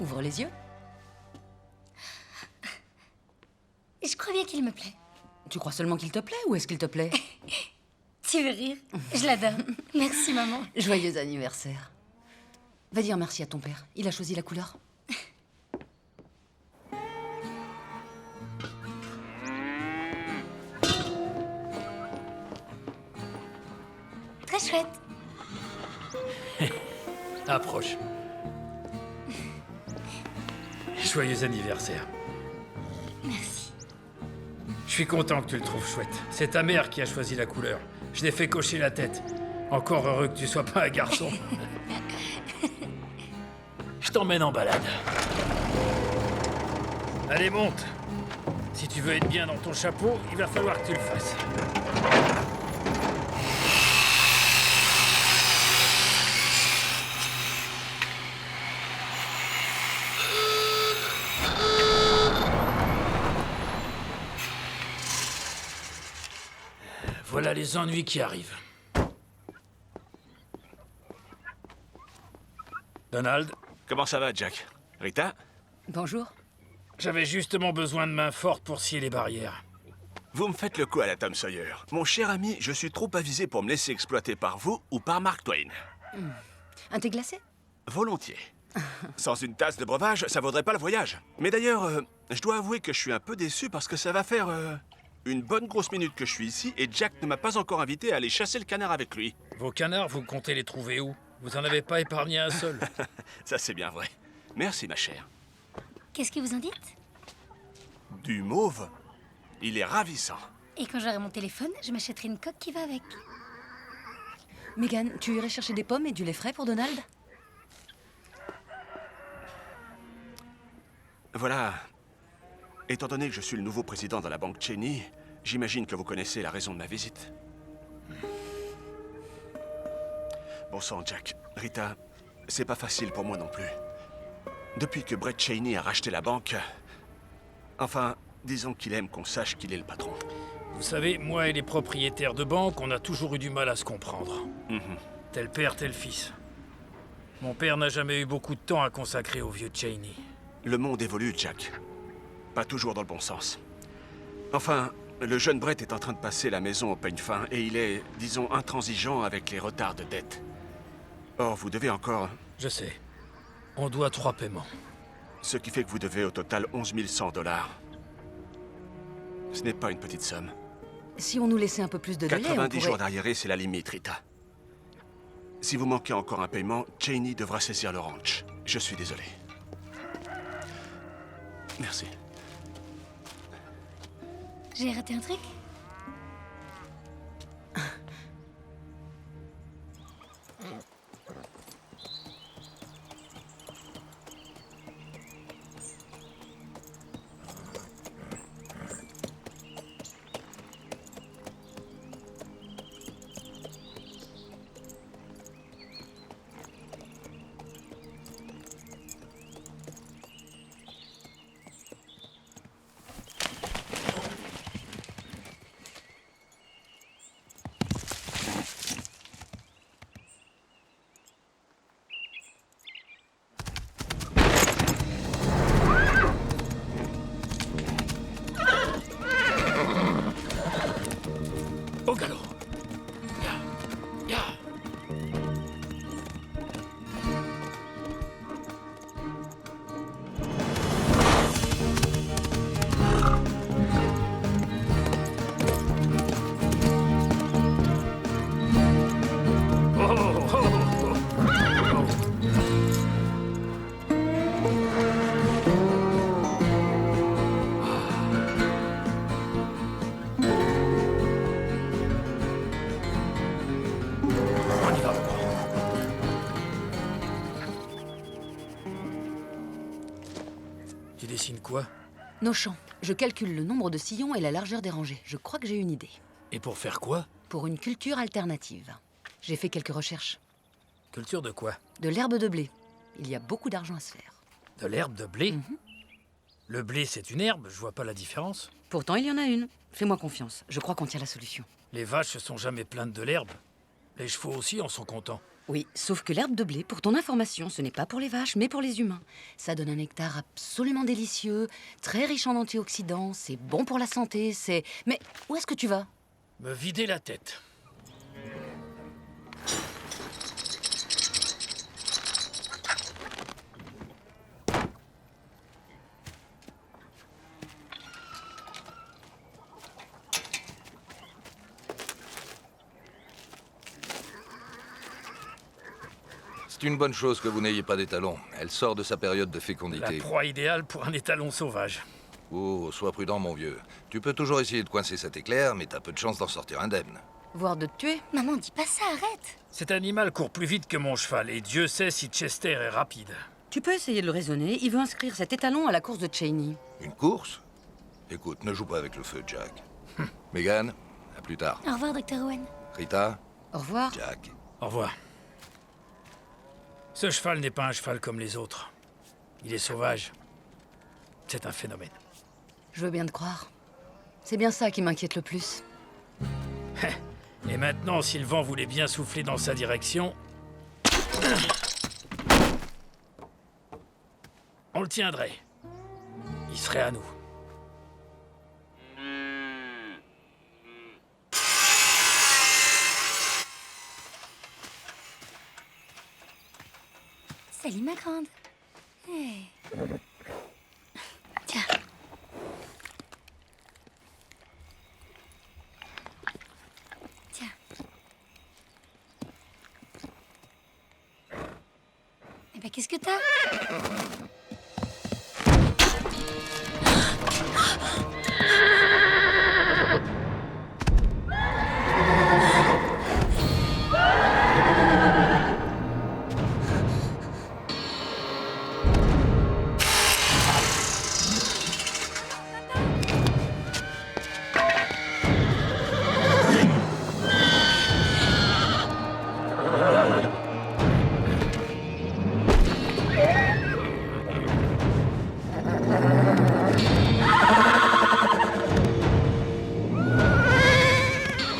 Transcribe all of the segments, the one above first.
Ouvre les yeux. Je crois bien qu'il me plaît. Tu crois seulement qu'il te plaît ou est-ce qu'il te plaît? Tu veux rire? Je l'adore. Merci, maman. Joyeux anniversaire. Va dire merci à ton père. Il a choisi la couleur. Très chouette. Approche. Joyeux anniversaire. Merci. Je suis content que tu le trouves chouette. C'est ta mère qui a choisi la couleur. Je l'ai fait cocher la tête. Encore heureux que tu sois pas un garçon. Je t'emmène en balade. Allez, monte. Si tu veux être bien dans ton chapeau, il va falloir que tu le fasses. Voilà les ennuis qui arrivent. Donald, Comment ça va, Jack? Rita? Bonjour. j'avais justement besoin de mains fortes pour scier les barrières. Vous me faites le coup à la Tom Sawyer. Mon cher ami, je suis trop avisé pour me laisser exploiter par vous ou par Mark Twain. Un thé glacé? Volontiers. Sans une tasse de breuvage, ça vaudrait pas le voyage. Mais d'ailleurs, je dois avouer que je suis un peu déçu parce que ça va faire une bonne grosse minute que je suis ici et Jack ne m'a pas encore invité à aller chasser le canard avec lui. Vos canards, vous comptez les trouver où? Vous en avez pas épargné un seul. Ça, c'est bien vrai. Merci, ma chère. Qu'est-ce que vous en dites? Du mauve? Il est ravissant. Et quand j'aurai mon téléphone, je m'achèterai une coque qui va avec. Megan, tu irais chercher des pommes et du lait frais pour Donald? Voilà. Étant donné que je suis le nouveau président de la banque Cheney, j'imagine que vous connaissez la raison de ma visite. Bon sang, Jack. Rita, c'est pas facile pour moi non plus. Depuis que Brett Cheney a racheté la banque... Enfin, disons qu'il aime qu'on sache qu'il est le patron. Vous savez, moi et les propriétaires de banque, on a toujours eu du mal à se comprendre. Tel père, tel fils. Mon père n'a jamais eu beaucoup de temps à consacrer au vieux Cheney. Le monde évolue, Jack. Pas toujours dans le bon sens. Enfin, le jeune Brett est en train de passer la maison au peigne fin et il est, disons, intransigeant avec les retards de dette. Or, vous devez encore... Je sais. On doit 3 paiements. Ce qui fait que vous devez au total 11 100 $. Ce n'est pas une petite somme. Si on nous laissait un peu plus de délai, on 90 jours pourrait... d'arriérés, c'est la limite, Rita. Si vous manquez encore un paiement, Cheney devra saisir le ranch. Je suis désolé. Merci. J'ai raté un truc? Au galop. Ya, ya. Oh, oh, oh, oh. On y va. Tu dessines quoi? Nos champs. Je calcule le nombre de sillons et la largeur des rangées. Je crois que j'ai une idée. Et pour faire quoi? Pour une culture alternative. J'ai fait quelques recherches. Culture de quoi? De l'herbe de blé. Il y a beaucoup d'argent à se faire. De l'herbe de blé? Le blé, c'est une herbe, je vois pas la différence. Pourtant, il y en a une. Fais-moi confiance. Je crois qu'on tient la solution. Les vaches se sont jamais plaintes de l'herbe. Les chevaux aussi en sont contents. Oui, sauf que l'herbe de blé, pour ton information, ce n'est pas pour les vaches, mais pour les humains. Ça donne un nectar absolument délicieux, très riche en antioxydants, c'est bon pour la santé, c'est... Mais où est-ce que tu vas? Me vider la tête. C'est une bonne chose que vous n'ayez pas d'étalon. Elle sort de sa période de La fécondité. proie idéale pour un étalon sauvage. Oh, sois prudent, mon vieux. Tu peux toujours essayer de coincer cet éclair, mais t'as peu de chance d'en sortir indemne. Voire de te tuer? Maman, dis pas ça, arrête. Cet animal court plus vite que mon cheval, et Dieu sait si Chester est rapide. Tu peux essayer de le raisonner, il veut inscrire cet étalon à la course de Cheney. Une course? Écoute, ne joue pas avec le feu, Jack. Megan, à plus tard. Au revoir, Dr. Owen. Rita, Au revoir. Jack. Au revoir. Ce cheval n'est pas un cheval comme les autres. Il est sauvage. C'est un phénomène. Je veux bien te croire. C'est bien ça qui m'inquiète le plus. Et maintenant, si le vent voulait bien souffler dans sa direction... on le tiendrait. Il serait à nous. Salut, ma grande. Hey. Tiens. Tiens. Eh ben, qu'est-ce que t'as?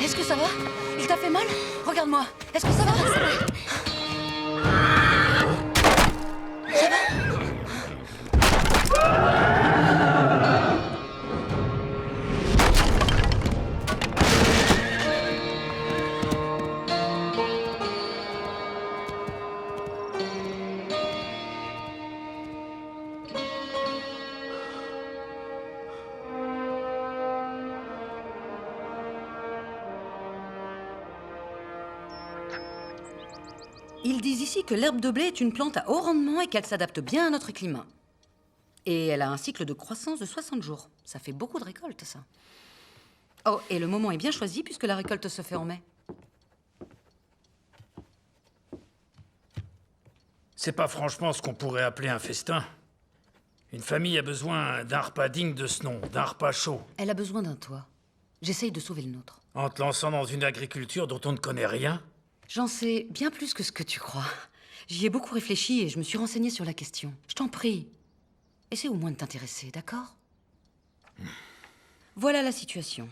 Est-ce que ça va? Il t'a fait mal? Regarde-moi. Est-ce que ça va? Ils disent ici que l'herbe de blé est une plante à haut rendement et qu'elle s'adapte bien à notre climat. Et elle a un cycle de croissance de 60 jours. Ça fait beaucoup de récoltes, ça. Oh, et le moment est bien choisi puisque la récolte se fait en mai. C'est pas franchement ce qu'on pourrait appeler un festin. Une famille a besoin d'un repas digne de ce nom, d'un repas chaud. Elle a besoin d'un toit. J'essaye de sauver le nôtre. En te lançant dans une agriculture dont on ne connaît rien. J'en sais bien plus que ce que tu crois. J'y ai beaucoup réfléchi et je me suis renseignée sur la question. Je t'en prie, essaie au moins de t'intéresser, d'accord? Voilà la situation.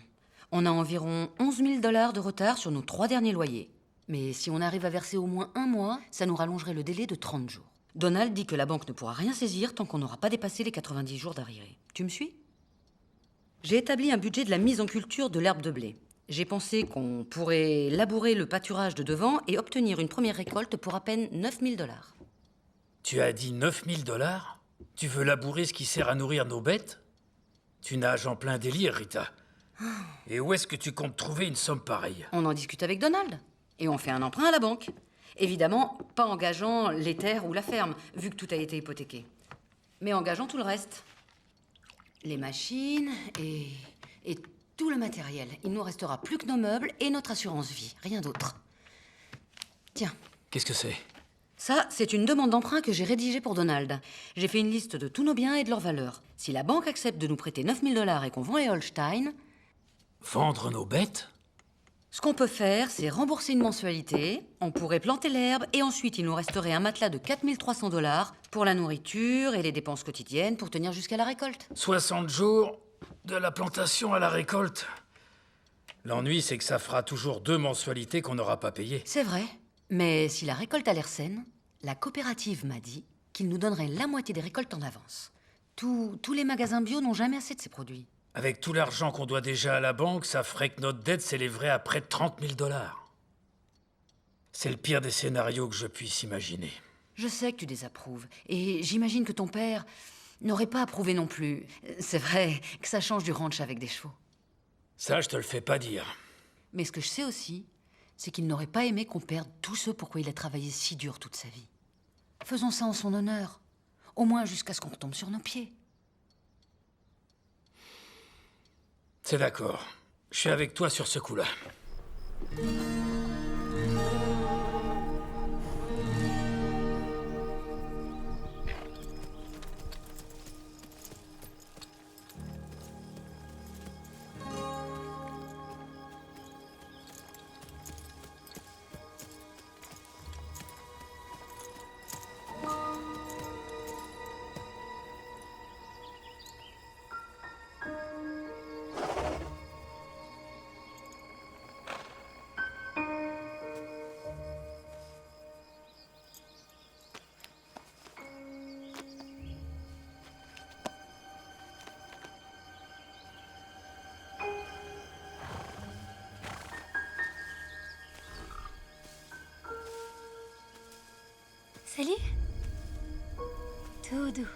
On a environ 11 000 $ de retard sur nos 3 derniers loyers. Mais si on arrive à verser au moins 1 mois, ça nous rallongerait le délai de 30 jours. Donald dit que la banque ne pourra rien saisir tant qu'on n'aura pas dépassé les 90 jours d'arriéré. Tu me suis? J'ai établi un budget de la mise en culture de l'herbe de blé. J'ai pensé qu'on pourrait labourer le pâturage de devant et obtenir une première récolte pour à peine 9 000 $. Tu as dit 9 000 $? Tu veux labourer ce qui sert à nourrir nos bêtes? Tu nages en plein délire, Rita. Et où est-ce que tu comptes trouver une somme pareille? On en discute avec Donald. Et on fait un emprunt à la banque. Évidemment, pas engageant les terres ou la ferme, vu que tout a été hypothéqué. Mais engageant tout le reste. Les machines et tout le matériel. Il nous restera plus que nos meubles et notre assurance vie. Rien d'autre. Tiens. Qu'est-ce que c'est? Ça, c'est une demande d'emprunt que j'ai rédigée pour Donald. J'ai fait une liste de tous nos biens et de leur valeur. Si la banque accepte de nous prêter 9 000 $ et qu'on vend à Holstein... Vendre nos bêtes? Ce qu'on peut faire, c'est rembourser une mensualité, on pourrait planter l'herbe et ensuite il nous resterait un matelas de 4 300 $ pour la nourriture et les dépenses quotidiennes pour tenir jusqu'à la récolte. 60 jours de la plantation à la récolte. L'ennui, c'est que ça fera toujours 2 mensualités qu'on n'aura pas payées. C'est vrai. Mais si la récolte a l'air saine, la coopérative m'a dit qu'ils nous donneraient la moitié des récoltes en avance. Tous les magasins bio n'ont jamais assez de ces produits. Avec tout l'argent qu'on doit déjà à la banque, ça ferait que notre dette s'élèverait à près de 30 000 $. C'est le pire des scénarios que je puisse imaginer. Je sais que tu désapprouves, et j'imagine que ton père n'aurait pas approuvé non plus. C'est vrai que ça change du ranch avec des chevaux. Ça, je te le fais pas dire. Mais ce que je sais aussi, c'est qu'il n'aurait pas aimé qu'on perde tout ce pourquoi il a travaillé si dur toute sa vie. Faisons ça en son honneur, au moins jusqu'à ce qu'on retombe sur nos pieds. C'est d'accord. Je suis avec toi sur ce coup-là. Salut. Tout doux.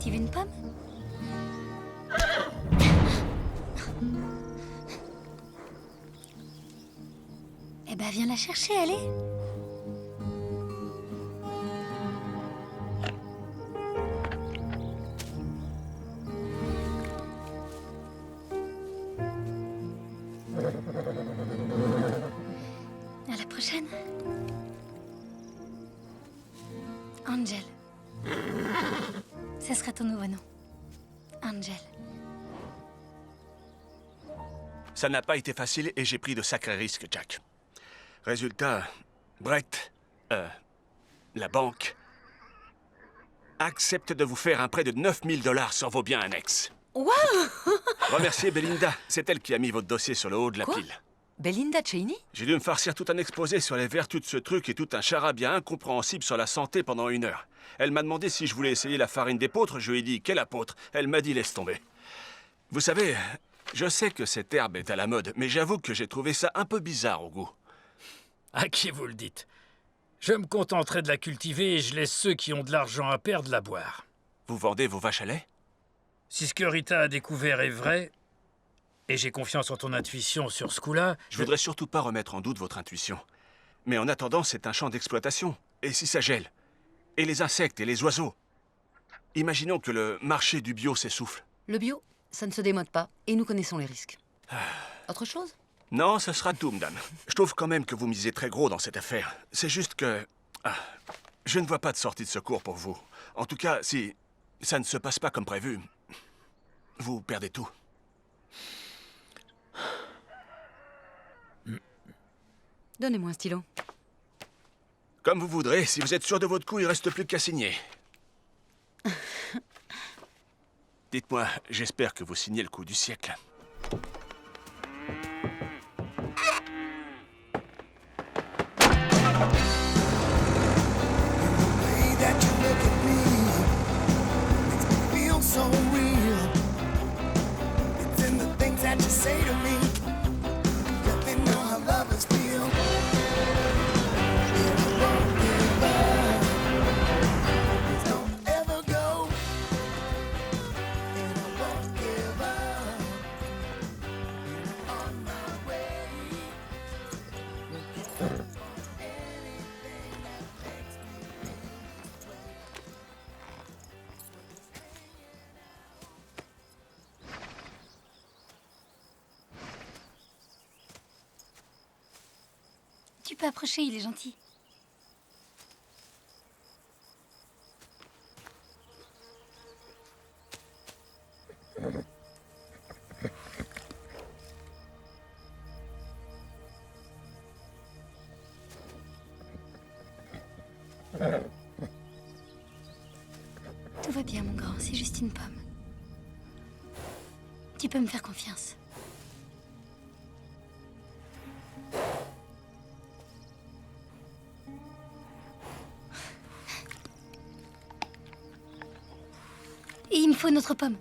Tu veux une pomme? Eh ben, viens la chercher, allez. À la prochaine. Angel. Ça sera ton nouveau nom. Angel. Ça n'a pas été facile et j'ai pris de sacrés risques, Jack. Résultat, Brett, la banque, accepte de vous faire un prêt de 9 000 $ sur vos biens annexes. Waouh! Remerciez Belinda, c'est elle qui a mis votre dossier sur le haut de la Quoi? pile. Belinda Cheney? J'ai dû me farcir tout un exposé sur les vertus de ce truc et tout un charabia incompréhensible sur la santé pendant 1 heure. Elle m'a demandé si je voulais essayer la farine d'épeautre, je lui ai dit « Quelle apôtre ?» Elle m'a dit « Laisse tomber ». Vous savez, je sais que cette herbe est à la mode, mais j'avoue que j'ai trouvé ça un peu bizarre au goût. À qui vous le dites? Je me contenterai de la cultiver et je laisse ceux qui ont de l'argent à perdre la boire. Vous vendez vos vaches à lait? Si ce que Rita a découvert est vrai, et j'ai confiance en ton intuition sur ce coup-là, Je voudrais surtout pas remettre en doute votre intuition. Mais en attendant, c'est un champ d'exploitation. Et si ça gèle? Et les insectes et les oiseaux? Imaginons que le marché du bio s'essouffle. Le bio, ça ne se démode pas, et nous connaissons les risques. Autre chose? Non, ce sera tout, madame. Je trouve quand même que vous misez très gros dans cette affaire. C'est juste que... je ne vois pas de sortie de secours pour vous. En tout cas, si ça ne se passe pas comme prévu, vous perdez tout. Donnez-moi un stylo. Comme vous voudrez, si vous êtes sûr de votre coup, il reste plus qu'à signer. Dites-moi, j'espère que vous signez le coup du siècle. way that you look at me makes me feel so real. It's in the things that you say to me. Let me know how lovers feel. And I won't give up. Please don't ever go. And I won't give up. And I'm on my way. Anything that makes me feel this way. Tu peux approcher, il est gentil. Tout va bien, mon grand, c'est juste une pomme. Tu peux me faire confiance. Et il me faut une autre pomme.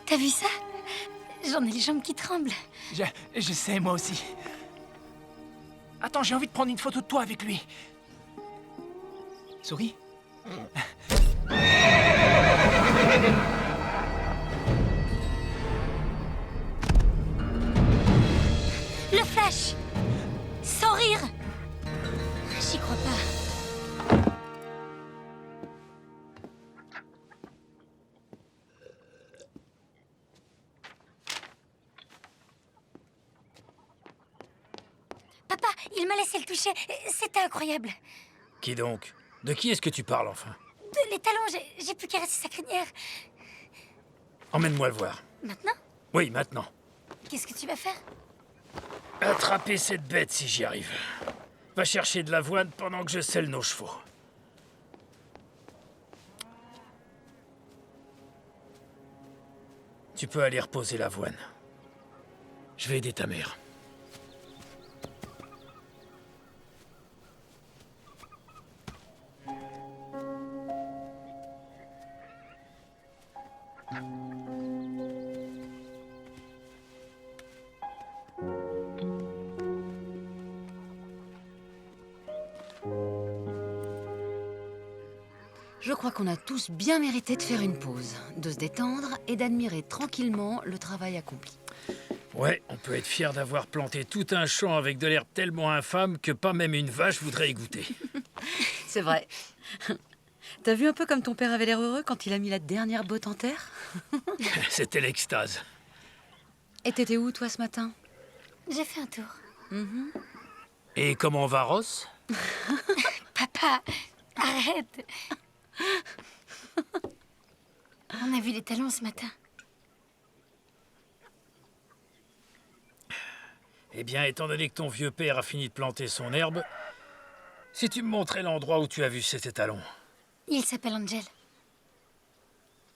T'as vu ça? J'en ai les jambes qui tremblent. Je sais, moi aussi. Attends, j'ai envie de prendre une photo de toi avec lui. Souris. Le flash! Sans rire! J'y crois pas. Papa, il m'a laissé le toucher. C'était incroyable. Qui donc? De qui est-ce que tu parles, enfin? Les talons, j'ai pu caresser sa crinière. Emmène-moi le voir. Maintenant? Oui, maintenant. Qu'est-ce que tu vas faire? Attraper cette bête si j'y arrive. Va chercher de l'avoine pendant que je selle nos chevaux. Tu peux aller reposer l'avoine. Je vais aider ta mère. Je crois qu'on a tous bien mérité de faire une pause, de se détendre et d'admirer tranquillement le travail accompli. Ouais, on peut être fier d'avoir planté tout un champ avec de l'herbe tellement infâme que pas même une vache voudrait y goûter. C'est vrai. T'as vu un peu comme ton père avait l'air heureux quand il a mis la dernière botte en terre? C'était l'extase. Et t'étais où, toi, ce matin? J'ai fait un tour. Et comment va Ross? Papa, arrête. On a vu les talons ce matin. Eh bien, étant donné que ton vieux père a fini de planter son herbe, si tu me montrais l'endroit où tu as vu ces talons. Il s'appelle Angel.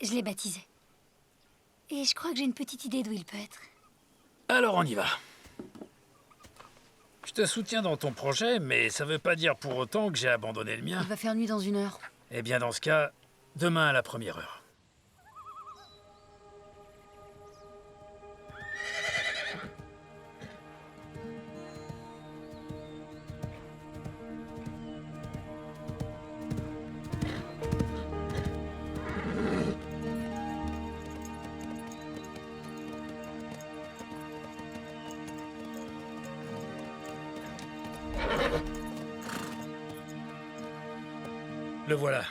Je l'ai baptisé. Et je crois que j'ai une petite idée d'où il peut être. Alors on y va. Je te soutiens dans ton projet, mais ça veut pas dire pour autant que j'ai abandonné le mien. Il va faire nuit dans 1 heure. Eh bien, dans ce cas, demain à la première heure. Le voilà.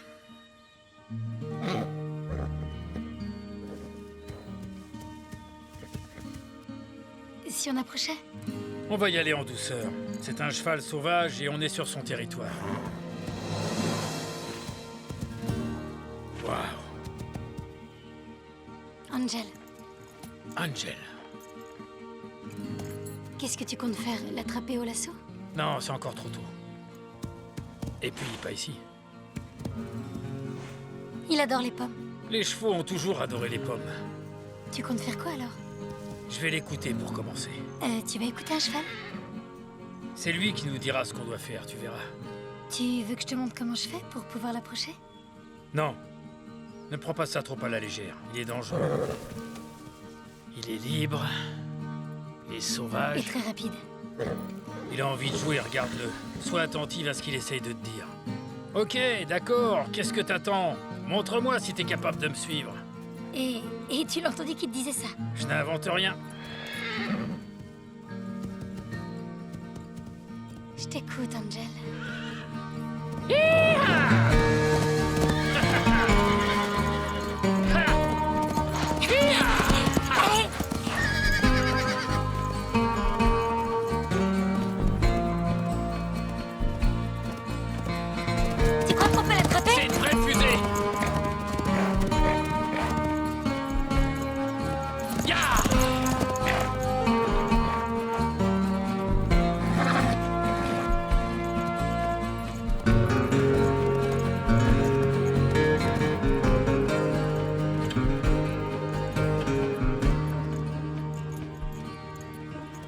Si on approchait? On va y aller en douceur. C'est un cheval sauvage et on est sur son territoire. Waouh. Angel, Angel. qu'est-ce que tu comptes faire? L'attraper au lasso? Non, c'est encore trop tôt. Et puis, pas ici. Il adore les pommes. Les chevaux ont toujours adoré les pommes. Tu comptes faire quoi alors? Je vais l'écouter pour commencer. Tu vas écouter un cheval? C'est lui qui nous dira ce qu'on doit faire, tu verras. Tu veux que je te montre comment je fais pour pouvoir l'approcher? Non. Ne prends pas ça trop à la légère. Il est dangereux. Il est libre. Il est Et sauvage. très rapide. Il a envie de jouer, regarde-le. Sois attentive à ce qu'il essaye de te dire. Ok, d'accord. Qu'est-ce que t'attends? Montre-moi si t'es capable de me suivre. Et tu l'as entendu qu'il te disait ça? Je n'invente rien. Je t'écoute, Angel. Allez!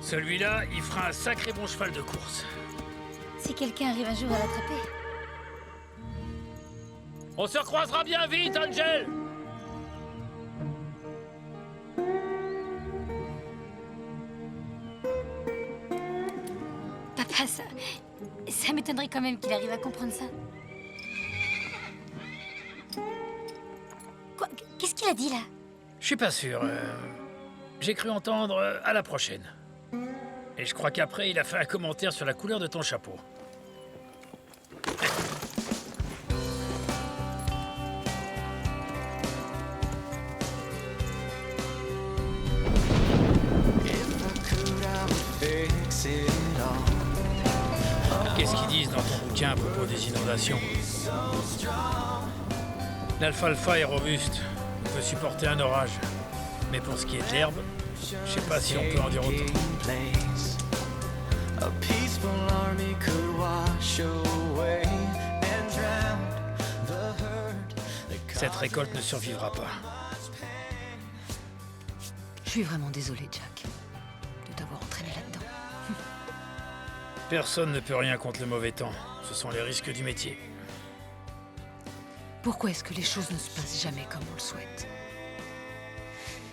Celui-là, il fera un sacré bon cheval de course. Si quelqu'un arrive un jour à l'attraper. On se recroisera bien vite, Angel! Papa, ça m'étonnerait quand même qu'il arrive à comprendre ça. Quoi? Qu'est-ce qu'il a dit là? Je suis pas sûr. J'ai cru entendre à la prochaine. Et je crois qu'après, il a fait un commentaire sur la couleur de ton chapeau. Qu'est-ce qu'ils disent dans ton bouquin à propos des inondations? L'alfalfa est robuste, on peut supporter un orage. Mais pour ce qui est de l'herbe, je sais pas si on peut en dire autant. Cette récolte ne survivra pas. Je suis vraiment désolée, Jack, de t'avoir entraîné là-dedans. Personne ne peut rien contre le mauvais temps. Ce sont les risques du métier. Pourquoi est-ce que les choses ne se passent jamais comme on le souhaite?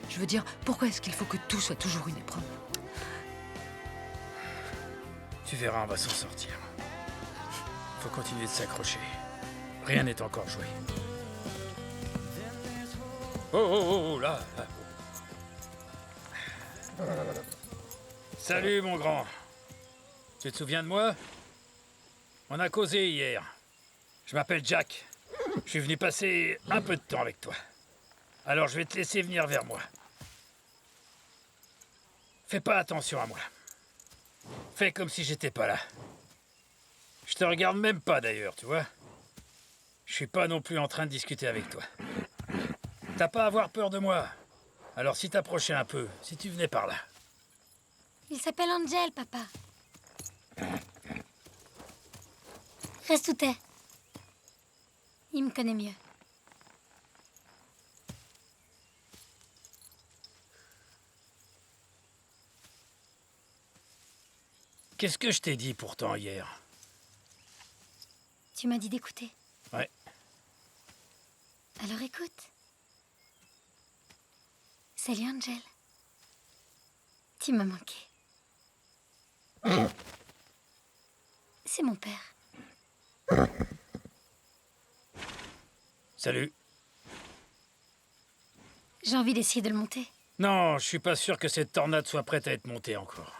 Je veux dire, pourquoi est-ce qu'il faut que tout soit toujours une épreuve? Tu verras, on va s'en sortir. Faut continuer de s'accrocher. Rien n'est encore joué. Oh, là. Salut, mon grand. Tu te souviens de moi? On a causé hier. Je m'appelle Jack. Je suis venu passer un peu de temps avec toi. Alors je vais te laisser venir vers moi. Fais pas attention à moi. Fais comme si j'étais pas là. Je te regarde même pas d'ailleurs, tu vois. Je suis pas non plus en train de discuter avec toi. T'as pas à avoir peur de moi. Alors si t'approchais un peu, si tu venais par là. Il s'appelle Angel, papa. Reste où t'es. Il me connaît mieux. Qu'est-ce que je t'ai dit pourtant hier? Tu m'as dit d'écouter. Ouais. Alors écoute. Salut Angel. Tu m'as manqué. C'est mon père. Salut. J'ai envie d'essayer de le monter. Non, je suis pas sûr que cette tornade soit prête à être montée encore.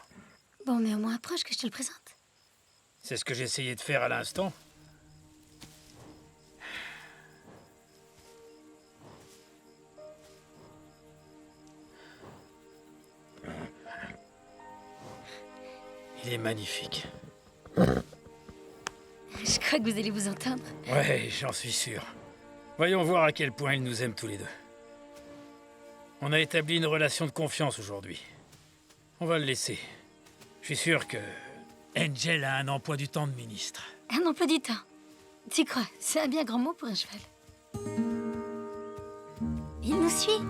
Bon, mais au moins approche que je te le présente. C'est ce que j'ai essayé de faire à l'instant. Il est magnifique. Je crois que vous allez vous entendre. Ouais, j'en suis sûr. Voyons voir à quel point il nous aime tous les deux. On a établi une relation de confiance aujourd'hui. On va le laisser. Je suis sûr que Angel a un emploi du temps de ministre. Un emploi du temps. Tu crois? C'est un bien grand mot pour un cheval. Il nous suit.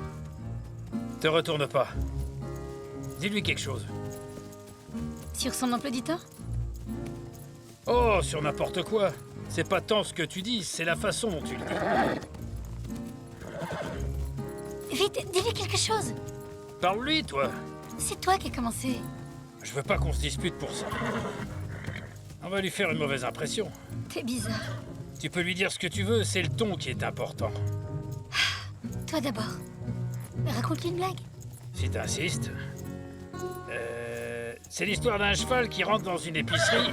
Te retourne pas. Dis-lui quelque chose. Sur son emploi du temps? Oh, sur n'importe quoi. C'est pas tant ce que tu dis, c'est la façon dont tu le dis. Vite, dis-lui quelque chose. Parle-lui, toi. C'est toi qui as commencé. Je veux pas qu'on se dispute pour ça. On va lui faire une mauvaise impression. T'es bizarre. Tu peux lui dire ce que tu veux, c'est le ton qui est important. Toi d'abord. Raconte-lui une blague. Si t'insistes. C'est l'histoire d'un cheval qui rentre dans une épicerie.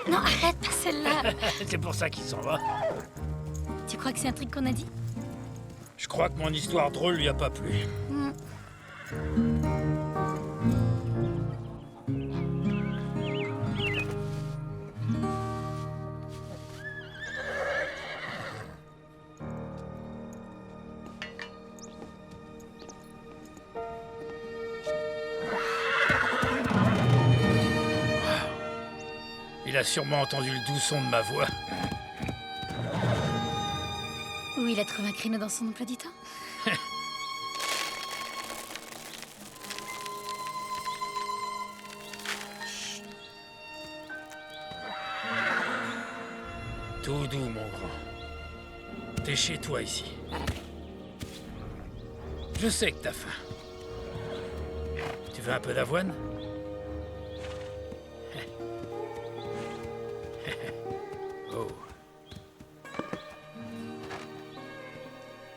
Non, arrête, pas celle-là. C'est pour ça qu'il s'en va. Tu crois que c'est un truc qu'on a dit? Je crois que mon histoire drôle lui a pas plu. Il a sûrement entendu le doux son de ma voix. Ou il a trouvé un créneau dans son emploi du temps. Tout doux, mon grand. T'es chez toi ici. Je sais que t'as faim. Tu veux un peu d'avoine? Oh.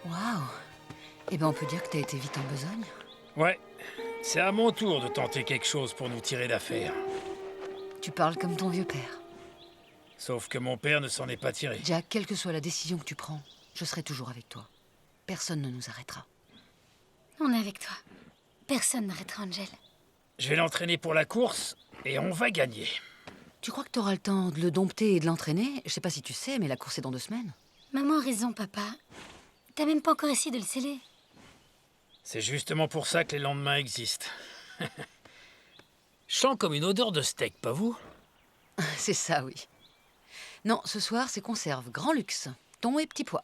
Waouh. Eh ben, on peut dire que t'as été vite en besogne. Ouais, c'est à mon tour de tenter quelque chose pour nous tirer d'affaire. Tu parles comme ton vieux père. Sauf que mon père ne s'en est pas tiré. Jack, quelle que soit la décision que tu prends, je serai toujours avec toi. Personne ne nous arrêtera. On est avec toi. Personne n'arrêtera Angel. Je vais l'entraîner pour la course et on va gagner. Tu crois que t'auras le temps de le dompter et de l'entraîner? Je sais pas si tu sais, mais la course est dans 2 semaines. Maman a raison, papa. T'as même pas encore essayé de le sceller. C'est justement pour ça que les lendemains existent. Je sens comme une odeur de steak, pas vous? C'est ça, oui. Non, ce soir, c'est conserve, grand luxe, thon et petits pois.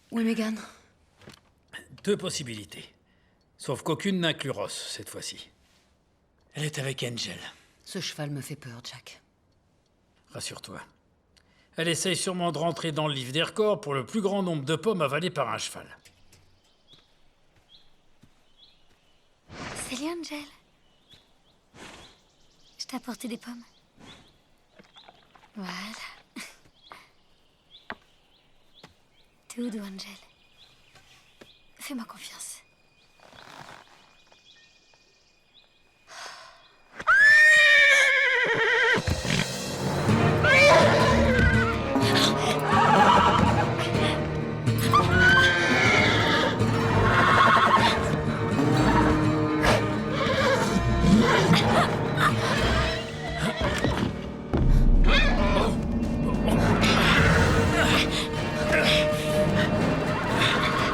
Oui, Megan. 2 possibilités. Sauf qu'aucune n'inclut Ross, cette fois-ci. Elle est avec Angel. Ce cheval me fait peur, Jack. Rassure-toi. Elle essaye sûrement de rentrer dans le livre des records pour le plus grand nombre de pommes avalées par un cheval. Salut, Angel. Je t'ai apporté des pommes. Voilà. Tout doux, Angel. Fais-moi confiance.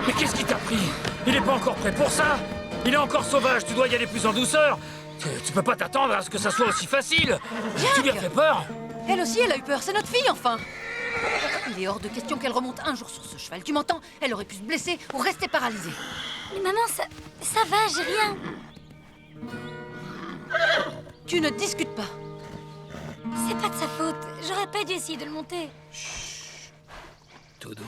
Mais qu'est-ce qui t'a pris? Il est pas encore prêt pour ça. Il est encore sauvage, tu dois y aller plus en douceur. Tu peux pas t'attendre à ce que ça soit aussi facile. Tu lui as fait peur? Elle aussi, elle a eu peur, c'est notre fille, enfin. Il est hors de question qu'elle remonte un jour sur ce cheval, tu m'entends? Elle aurait pu se blesser ou rester paralysée. Mais maman, ça va, j'ai rien. Tu ne discutes pas. C'est pas de sa faute. J'aurais pas dû essayer de le monter. Tout doux.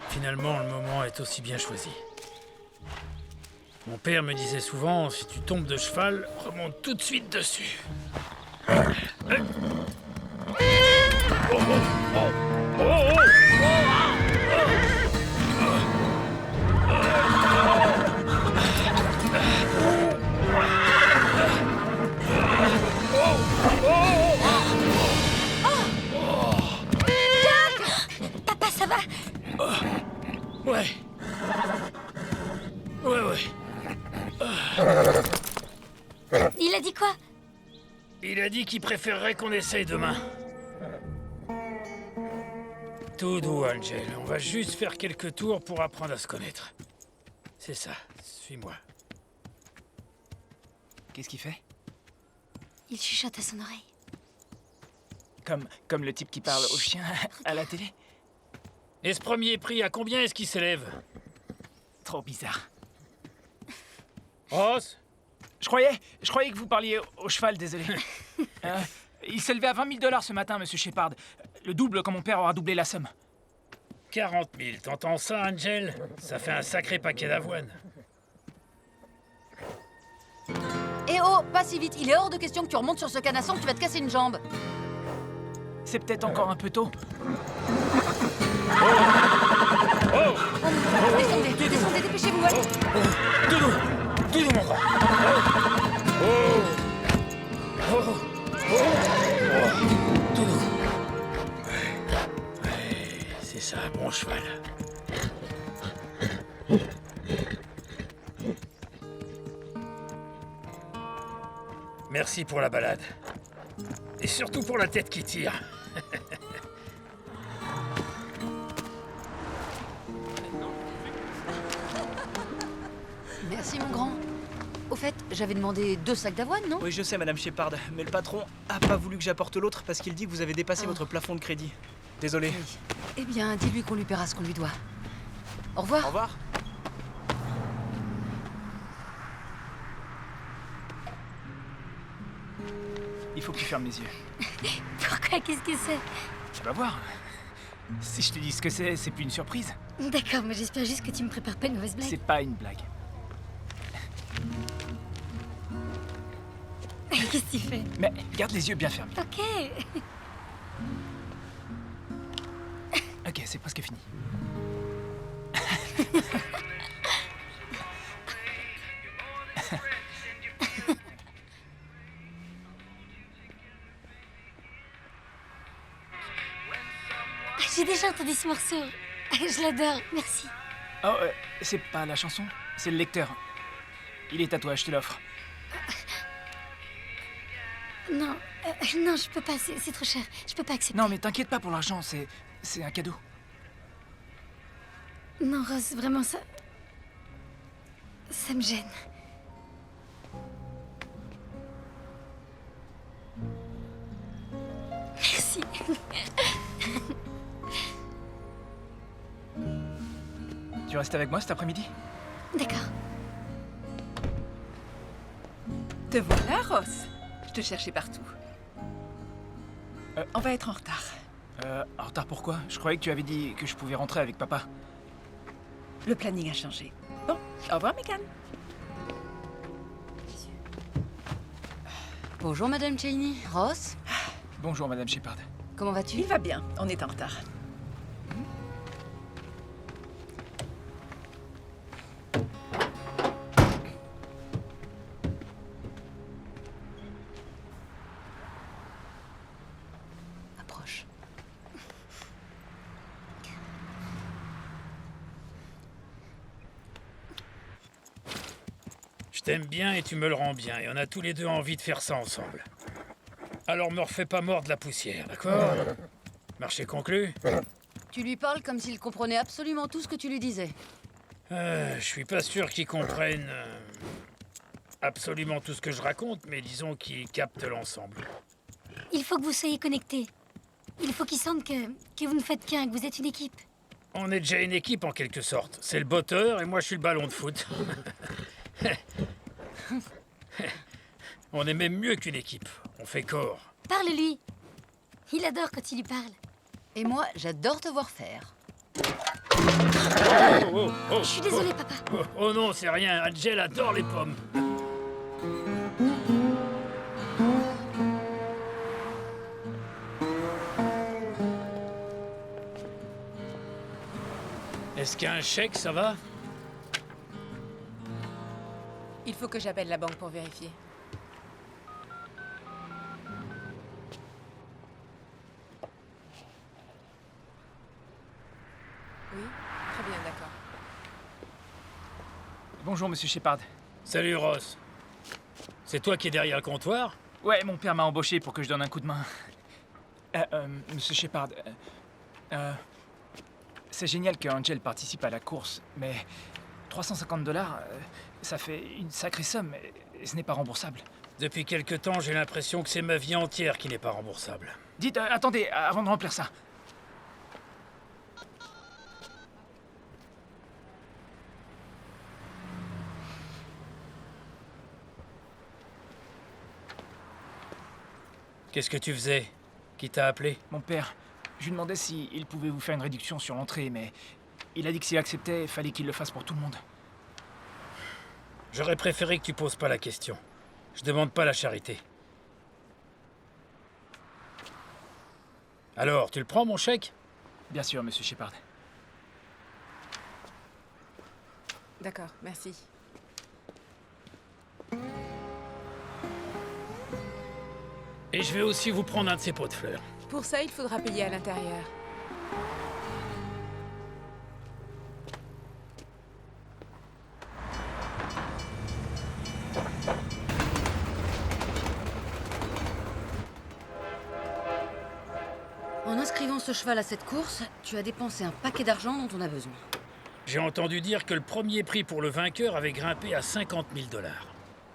Finalement, le moment est aussi bien choisi. Mon père me disait souvent, si tu tombes de cheval, remonte tout de suite dessus. Papa, ça va? Ouais. Ouais. Il a dit quoi? Il a dit qu'il préférerait qu'on essaye demain. Tout doux, Angel. On va juste faire quelques tours pour apprendre à se connaître. C'est ça. Suis-moi. Qu'est-ce qu'il fait? Il chuchote à son oreille. Comme le type qui parle au chien à la télé? Et ce premier prix, à combien est-ce qu'il s'élève? Trop bizarre. Ross? Je croyais que vous parliez au cheval, désolé. Il s'est levé à 20 000 $ ce matin, monsieur Shepard. Le double quand mon père aura doublé la somme. 40 000, t'entends ça, Angel? Ça fait un sacré paquet d'avoine. Eh oh, pas si vite, il est hors de question que tu remontes sur ce canasson, tu vas te casser une jambe. C'est peut-être encore un peu tôt. Descendez, dépêchez-vous, allez. Tout doux, mon grand. Tout doux. Ouais, c'est ça, bon cheval. Merci pour la balade. Et surtout pour la tête qui tire. Merci, mon grand. Au fait, j'avais demandé 2 sacs d'avoine, non? Oui, je sais, Madame Shepard, mais le patron a pas voulu que j'apporte l'autre parce qu'il dit que vous avez dépassé votre plafond de crédit. Désolé. Oui. Eh bien, dis-lui qu'on lui paiera ce qu'on lui doit. Au revoir. Au revoir. Il faut que tu fermes les yeux. Pourquoi? Qu'est-ce que c'est? Tu vas voir. Si je te dis ce que c'est plus une surprise. D'accord, mais j'espère juste que tu me prépares pas une mauvaise blague. C'est pas une blague. Qu'est-ce que tu fais? Mais garde les yeux bien fermés. Ok. Ok, c'est presque fini. J'ai déjà entendu ce morceau. Je l'adore, merci. Oh, c'est pas la chanson, c'est le lecteur. Il est à toi, je te l'offre. Non, non, je peux pas, c'est trop cher. Je peux pas accepter. Non, mais t'inquiète pas pour l'argent, c'est un cadeau. Non, Rose, vraiment, ça... Ça me gêne. Merci. Tu restes avec moi cet après-midi? D'accord. Te voilà, Ross. Je te cherchais partout. On va être en retard. En retard pourquoi? Je croyais que tu avais dit que je pouvais rentrer avec papa. Le planning a changé. Bon, au revoir, Megan. Bonjour, Madame Cheney. Ross, Bonjour, Madame Shepard. comment vas-tu? Il va bien, on est en retard. Approche. Je t'aime bien et tu me le rends bien, et on a tous les deux envie de faire ça ensemble. Alors me refais pas mordre la poussière, d'accord? Marché conclu? Tu lui parles comme s'il comprenait absolument tout ce que tu lui disais. Je suis pas sûr qu'il comprenne absolument tout ce que je raconte, mais disons qu'il capte l'ensemble. Il faut que vous soyez connectés. Il faut qu'ils sentent que vous ne faites qu'un, que vous êtes une équipe. On est déjà une équipe en quelque sorte. C'est le botteur et moi je suis le ballon de foot. On est même mieux qu'une équipe. On fait corps. Parle-lui. Il adore quand tu lui parles. Et moi, j'adore te voir faire. Je suis désolée, papa. Oh non, c'est rien. Angel adore les pommes. Est-ce qu'il y a un chèque, ça va? Il faut que j'appelle la banque pour vérifier. Oui, très bien, d'accord. Bonjour, Monsieur Shepard. Salut, Ross. C'est toi qui es derrière le comptoir? Ouais, mon père m'a embauché pour que je donne un coup de main. Monsieur Shepard, c'est génial que Angel participe à la course, mais 350 $, ça fait une sacrée somme et ce n'est pas remboursable. Depuis quelque temps, j'ai l'impression que c'est ma vie entière qui n'est pas remboursable. Dites, attendez, avant de remplir ça. Qu'est-ce que tu faisais? Qui t'a appelé? Mon père, je lui demandais s'il pouvait vous faire une réduction sur l'entrée, mais il a dit que s'il acceptait, il fallait qu'il le fasse pour tout le monde. J'aurais préféré que tu poses pas la question. Je demande pas la charité. Alors, tu le prends, mon chèque? Bien sûr, Monsieur Shepard. D'accord, merci. Et je vais aussi vous prendre un de ces pots de fleurs. Pour ça, il faudra payer à l'intérieur. En inscrivant ce cheval à cette course, tu as dépensé un paquet d'argent dont on a besoin. J'ai entendu dire que le premier prix pour le vainqueur avait grimpé à 50 000 $.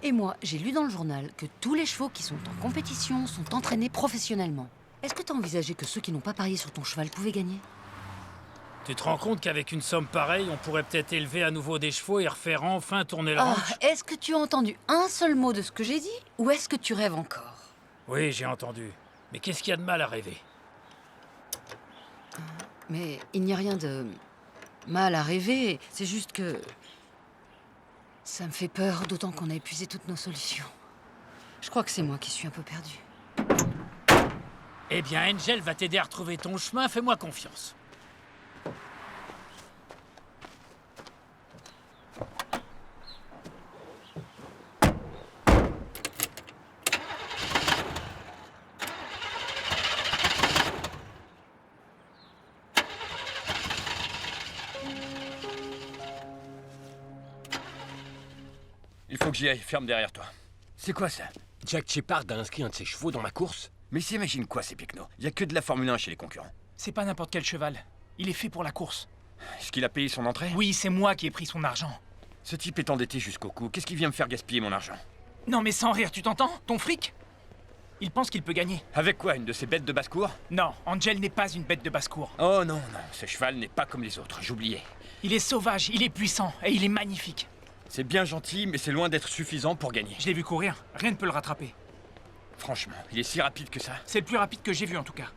Et moi, j'ai lu dans le journal que tous les chevaux qui sont en compétition sont entraînés professionnellement. Est-ce que tu as envisagé que ceux qui n'ont pas parié sur ton cheval pouvaient gagner? Tu te rends compte qu'avec une somme pareille, on pourrait peut-être élever à nouveau des chevaux et refaire enfin tourner le Oh, ranch? est-ce que tu as entendu un seul mot de ce que j'ai dit? Ou est-ce que tu rêves encore? Oui, j'ai entendu. Mais qu'est-ce qu'il y a de mal à rêver? Mais il n'y a rien de mal à rêver. C'est juste que... ça me fait peur, d'autant qu'on a épuisé toutes nos solutions. Je crois que c'est moi qui suis un peu perdue. Eh bien, Angel va t'aider à retrouver ton chemin, fais-moi confiance. Il faut que j'y aille, ferme derrière toi. C'est quoi ça? Jack Shepard a inscrit un de ses chevaux dans ma course. Mais s'imagine quoi ces picnos? Il y a que de la Formule 1 chez les concurrents. C'est pas n'importe quel cheval. Il est fait pour la course. Est-ce qu'il a payé son entrée? Oui, c'est moi qui ai pris son argent. Ce type est endetté jusqu'au cou. Qu'est-ce qui vient me faire gaspiller mon argent? Non mais sans rire, tu t'entends? Ton fric? Il pense qu'il peut gagner. Avec quoi? Une de ces bêtes de basse-cour? Non, Angel n'est pas une bête de basse-cour. Oh non, non, ce cheval n'est pas comme les autres, j'oubliais. Il est sauvage, il est puissant et il est magnifique. C'est bien gentil, mais c'est loin d'être suffisant pour gagner. Je l'ai vu courir, rien ne peut le rattraper. Franchement, il est si rapide que ça. C'est le plus rapide que j'ai vu en tout cas.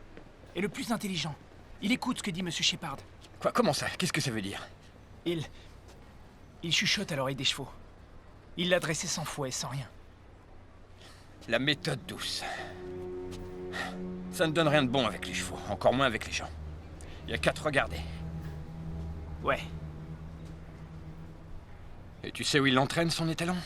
Et le plus intelligent. Il écoute ce que dit Monsieur Shepard. Quoi? Comment ça? Qu'est-ce que ça veut dire? Il chuchote à l'oreille des chevaux. Il l'a dressé sans fouet, sans rien. La méthode douce. Ça ne donne rien de bon avec les chevaux, encore moins avec les gens. Il y a qu'à te regarder. Ouais. Et tu sais où il entraîne son étalon?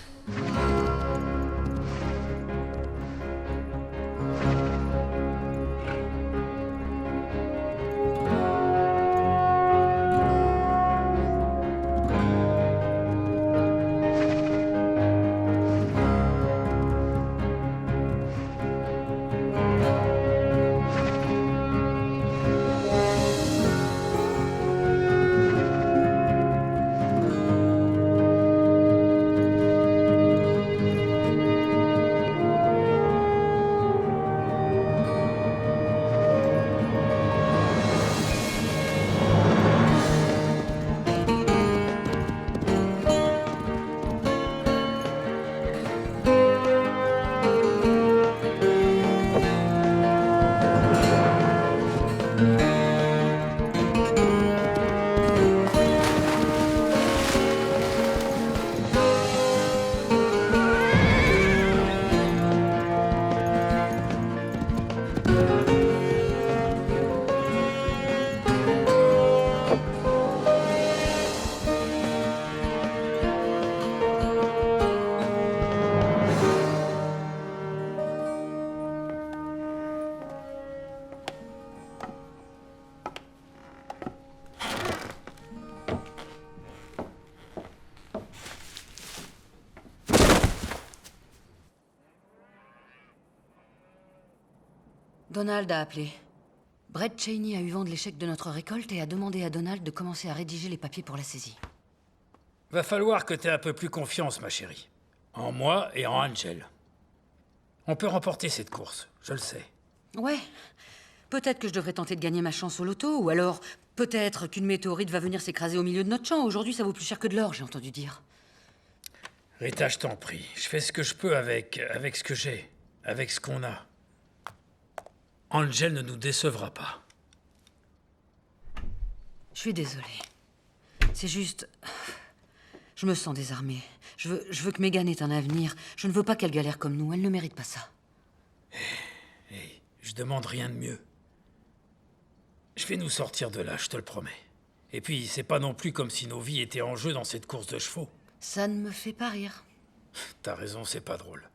Donald a appelé. Brett Cheney a eu vent de l'échec de notre récolte et a demandé à Donald de commencer à rédiger les papiers pour la saisie. Va falloir que t'aies un peu plus confiance, ma chérie. En moi et en Angel. On peut remporter cette course, je le sais. Ouais. Peut-être que je devrais tenter de gagner ma chance au loto, ou alors peut-être qu'une météorite va venir s'écraser au milieu de notre champ. Aujourd'hui, ça vaut plus cher que de l'or, j'ai entendu dire. Rita, je t'en prie. Je fais ce que je peux avec ce que j'ai, avec ce qu'on a. Angel ne nous décevra pas. Je suis désolée. C'est juste... Je me sens désarmée. Je veux que Megan ait un avenir. Je ne veux pas qu'elle galère comme nous. Elle ne mérite pas ça. Hey, je demande rien de mieux. Je vais nous sortir de là, je te le promets. Et puis, c'est pas non plus comme si nos vies étaient en jeu dans cette course de chevaux. Ça ne me fait pas rire. T'as raison, c'est pas drôle.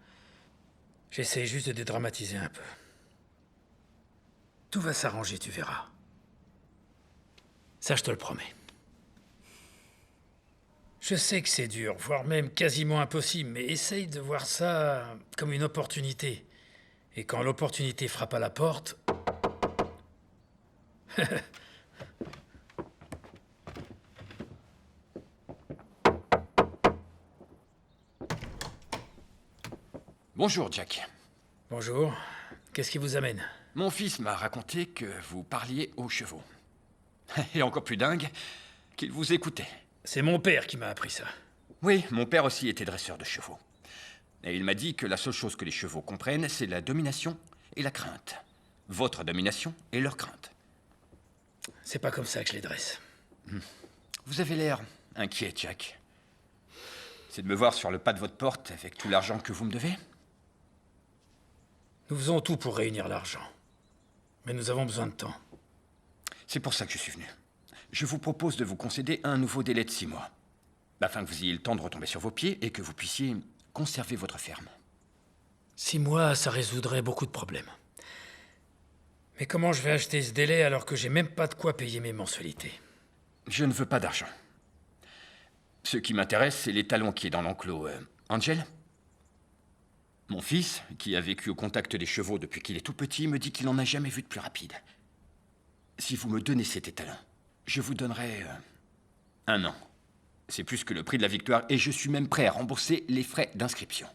J'essaie juste de dédramatiser un peu. Tout va s'arranger, tu verras. Ça, je te le promets. Je sais que c'est dur, voire même quasiment impossible, mais essaye de voir ça comme une opportunité. Et quand l'opportunité frappe à la porte... Bonjour, Jack. Bonjour. Qu'est-ce qui vous amène? Mon fils m'a raconté que vous parliez aux chevaux. Et encore plus dingue, qu'il vous écoutait. C'est mon père qui m'a appris ça. Oui, mon père aussi était dresseur de chevaux. Et il m'a dit que la seule chose que les chevaux comprennent, c'est la domination et la crainte. Votre domination et leur crainte. C'est pas comme ça que je les dresse. Vous avez l'air inquiet, Jack. C'est de me voir sur le pas de votre porte avec tout l'argent que vous me devez? Nous faisons tout pour réunir l'argent. Mais nous avons besoin de temps. C'est pour ça que je suis venu. Je vous propose de vous concéder un nouveau délai de 6 mois. Afin que vous ayez le temps de retomber sur vos pieds et que vous puissiez conserver votre ferme. 6 mois, ça résoudrait beaucoup de problèmes. Mais comment je vais acheter ce délai alors que j'ai même pas de quoi payer mes mensualités? Je ne veux pas d'argent. Ce qui m'intéresse, c'est l'étalon qui est dans l'enclos. Angel? Mon fils, qui a vécu au contact des chevaux depuis qu'il est tout petit, me dit qu'il n'en a jamais vu de plus rapide. Si vous me donnez cet étalon, je vous donnerai 1 an. C'est plus que le prix de la victoire et je suis même prêt à rembourser les frais d'inscription.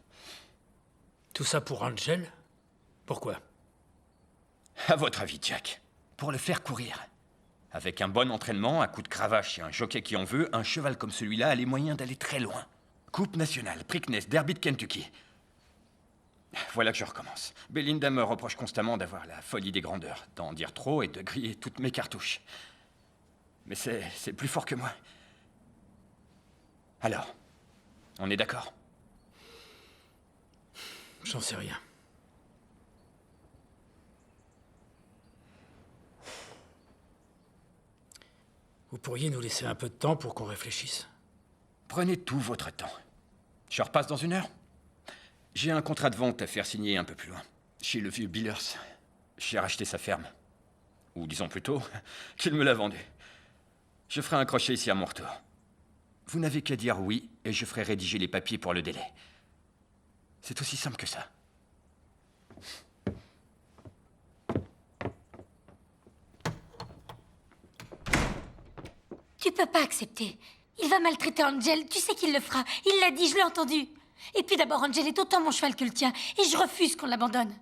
Tout ça pour Angel? Pourquoi? À votre avis, Jack, pour le faire courir. Avec un bon entraînement, un coup de cravache et un jockey qui en veut, un cheval comme celui-là a les moyens d'aller très loin. Coupe nationale, Preakness, Derby de Kentucky. Voilà que je recommence. Belinda me reproche constamment d'avoir la folie des grandeurs, d'en dire trop et de griller toutes mes cartouches. Mais c'est plus fort que moi. Alors, on est d'accord? J'en sais rien. Vous pourriez nous laisser un peu de temps pour qu'on réfléchisse? Prenez tout votre temps. Je repasse dans 1 heure. J'ai un contrat de vente à faire signer un peu plus loin. Chez le vieux Billers. J'ai racheté sa ferme. Ou disons plutôt, qu'il me l'a vendue. Je ferai un crochet ici à mon retour. Vous n'avez qu'à dire oui, et je ferai rédiger les papiers pour le délai. C'est aussi simple que ça. Tu peux pas accepter. Il va maltraiter Angel, tu sais qu'il le fera. Il l'a dit, je l'ai entendu. Et puis d'abord, Angel est autant mon cheval que le tien, et je refuse qu'on l'abandonne.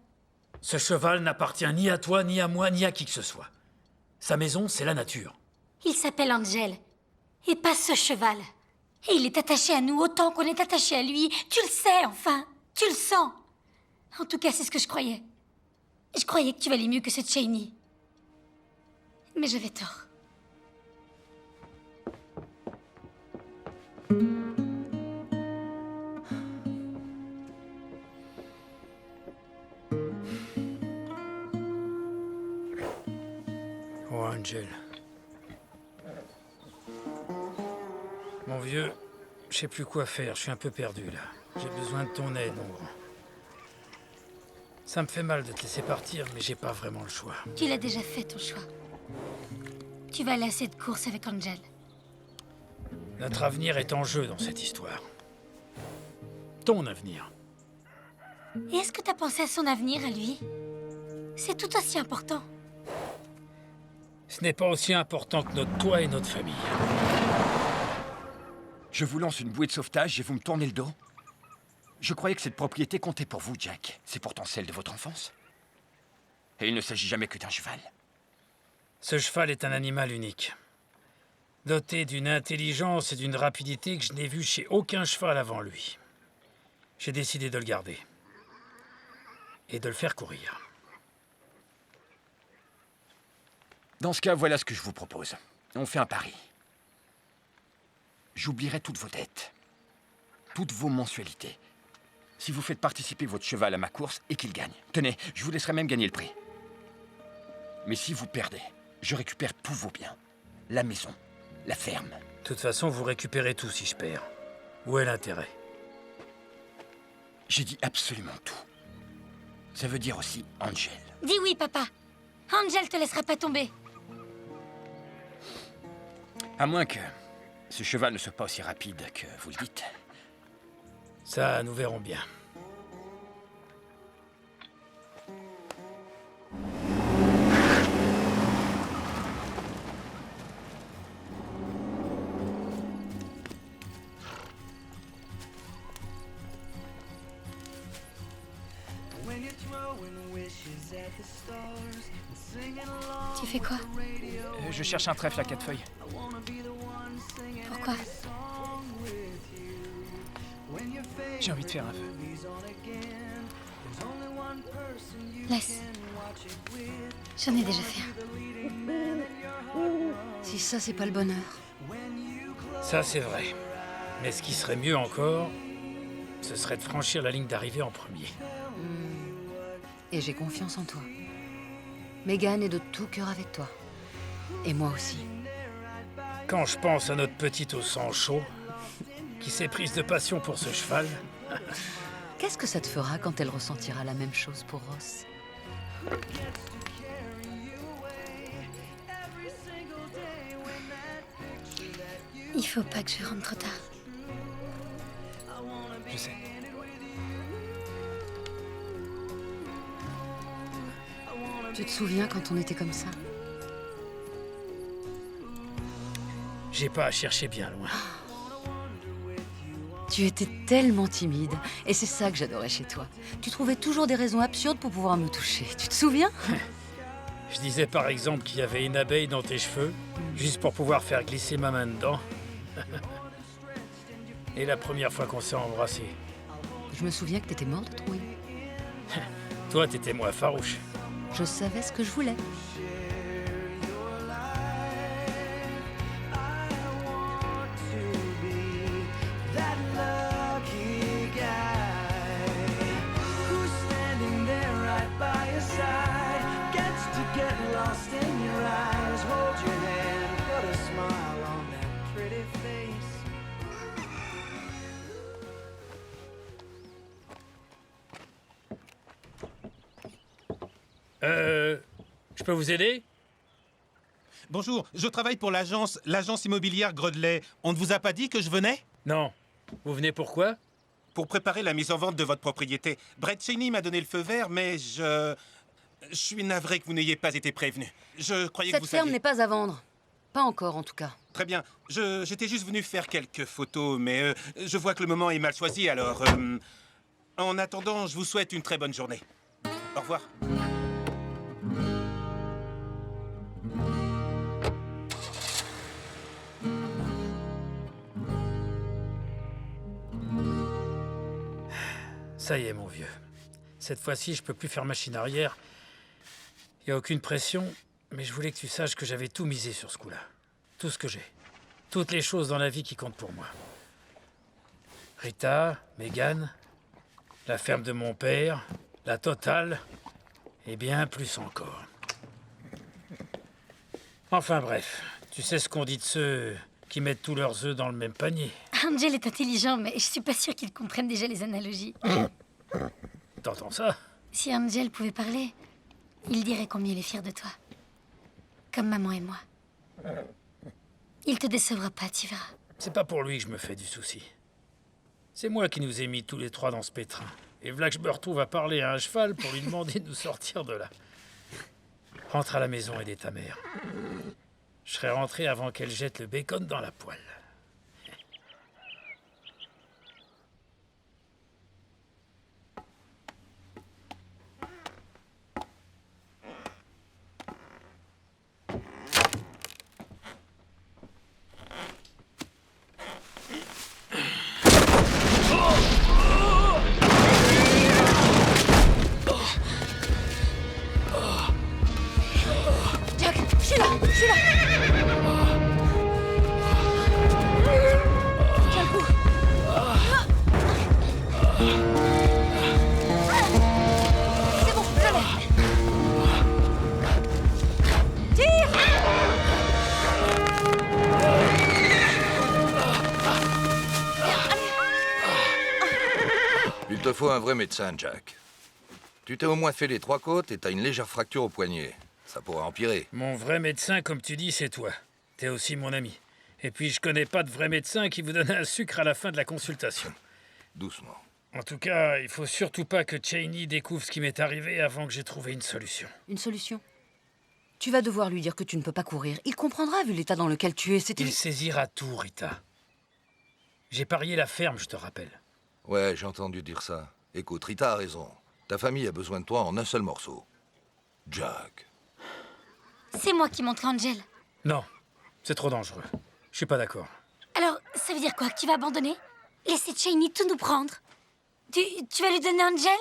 Ce cheval n'appartient ni à toi, ni à moi, ni à qui que ce soit. Sa maison, c'est la nature. Il s'appelle Angel, et pas ce cheval. Et il est attaché à nous autant qu'on est attaché à lui. Tu le sais, enfin. Tu le sens. En tout cas, c'est ce que je croyais. Je croyais que tu valais mieux que cette Cheney. Mais j'avais tort. Oh, Angel. Mon vieux, je sais plus quoi faire, je suis un peu perdu là. J'ai besoin de ton aide, mon grand. Ça me fait mal de te laisser partir, mais j'ai pas vraiment le choix. Tu l'as déjà fait, ton choix. Tu vas aller à cette course avec Angel. Notre avenir est en jeu dans cette histoire. Ton avenir. Et est-ce que t'as pensé à son avenir, à lui? C'est tout aussi important. Ce n'est pas aussi important que notre toit et notre famille. Je vous lance une bouée de sauvetage et vous me tournez le dos? Je croyais que cette propriété comptait pour vous, Jack. C'est pourtant celle de votre enfance. Et il ne s'agit jamais que d'un cheval. Ce cheval est un animal unique. Doté d'une intelligence et d'une rapidité que je n'ai vu chez aucun cheval avant lui. J'ai décidé de le garder. Et de le faire courir. Dans ce cas, voilà ce que je vous propose. On fait un pari. J'oublierai toutes vos dettes. Toutes vos mensualités. Si vous faites participer votre cheval à ma course et qu'il gagne. Tenez, je vous laisserai même gagner le prix. Mais si vous perdez, je récupère tous vos biens. La maison, la ferme. De toute façon, vous récupérez tout si je perds. Où est l'intérêt? J'ai dit absolument tout. Ça veut dire aussi Angel. Dis oui, papa. Angel te laissera pas tomber. À moins que ce cheval ne soit pas aussi rapide que vous le dites. Ça, nous verrons bien. Tu fais quoi? Je cherche un trèfle à 4 feuilles. Pourquoi? J'ai envie de faire un feu. Laisse. J'en ai déjà fait un. Si ça, c'est pas le bonheur. Ça, c'est vrai. Mais ce qui serait mieux encore, ce serait de franchir la ligne d'arrivée en premier. Et j'ai confiance en toi. Megan est de tout cœur avec toi. Et moi aussi. Quand je pense à notre petite au sang chaud, qui s'est prise de passion pour ce cheval, Qu'est-ce que ça te fera quand elle ressentira la même chose pour Ross? Il faut pas que je rentre trop tard. Je sais. Tu te souviens quand on était comme ça? j'ai pas à chercher bien loin. Tu étais tellement timide. Et c'est ça que j'adorais chez toi. Tu trouvais toujours des raisons absurdes pour pouvoir me toucher. Tu te souviens? Je disais par exemple qu'il y avait une abeille dans tes cheveux, juste pour pouvoir faire glisser ma main dedans. Et la première fois qu'on s'est embrassés, Je me souviens que t'étais mort de trouille. toi t'étais moins farouche. Je savais ce que je voulais. That lucky guy who's standing there right by your side, gets to get lost in your eyes, hold your hand, put a smile on that pretty face. Je peux vous aider? Bonjour, je travaille pour l'agence immobilière Grodelet. On ne vous a pas dit que je venais? Non. Vous venez pourquoi? Pour préparer la mise en vente de votre propriété. Brett Cheney m'a donné le feu vert, mais je suis navré que vous n'ayez pas été prévenu. Je croyais que Cette vous ferme saviez. n'est pas à vendre. Pas encore, en tout cas. Très bien. J'étais juste venu faire quelques photos, mais je vois que le moment est mal choisi, alors... en attendant, je vous souhaite une très bonne journée. Au revoir. Ça y est, mon vieux. Cette fois-ci, je peux plus faire machine arrière. Il n'y a aucune pression, mais je voulais que tu saches que j'avais tout misé sur ce coup-là. Tout ce que j'ai. Toutes les choses dans la vie qui comptent pour moi. Rita, Megan, la ferme de mon père, la totale, et bien plus encore. Enfin bref, tu sais ce qu'on dit de ceux qui mettent tous leurs œufs dans le même panier. Angel est intelligent, mais je suis pas sûre qu'il comprenne déjà les analogies. T'entends ça? Si Angel pouvait parler, il dirait combien il est fier de toi. Comme maman et moi. Il te décevra pas, tu verras. C'est pas pour lui que je me fais du souci. C'est moi qui nous ai mis tous les trois dans ce pétrin. Et voilà que je me retrouve à parler à un cheval pour lui demander de nous sortir de là. Rentre à la maison aider ta mère. Je serai rentré avant qu'elle jette le bacon dans la poêle. Jack, je suis là, je suis là. Tiens le coup. C'est bon, je l'ai. Tire. Il te faut un vrai médecin, Jack. Tu t'es au moins fait les 3 côtes et t'as une légère fracture au poignet. Ça pourrait empirer. Mon vrai médecin, comme tu dis, c'est toi. T'es aussi mon ami. Et puis, je connais pas de vrai médecin qui vous donne un sucre à la fin de la consultation. Doucement. En tout cas, il faut surtout pas que Cheney découvre ce qui m'est arrivé avant que j'ai trouvé une solution. Une solution? Tu vas devoir lui dire que tu ne peux pas courir. Il comprendra vu l'état dans lequel tu es. C'était... Il saisira tout, Rita. J'ai parié la ferme, je te rappelle. Ouais, j'ai entendu dire ça. Écoute, Rita a raison. Ta famille a besoin de toi en un seul morceau. Jack. C'est moi qui montre Angel. Non, c'est trop dangereux. Je suis pas d'accord. Alors, ça veut dire quoi? Que tu vas abandonner? Laisser Cheney tout nous prendre? Tu vas lui donner Angel?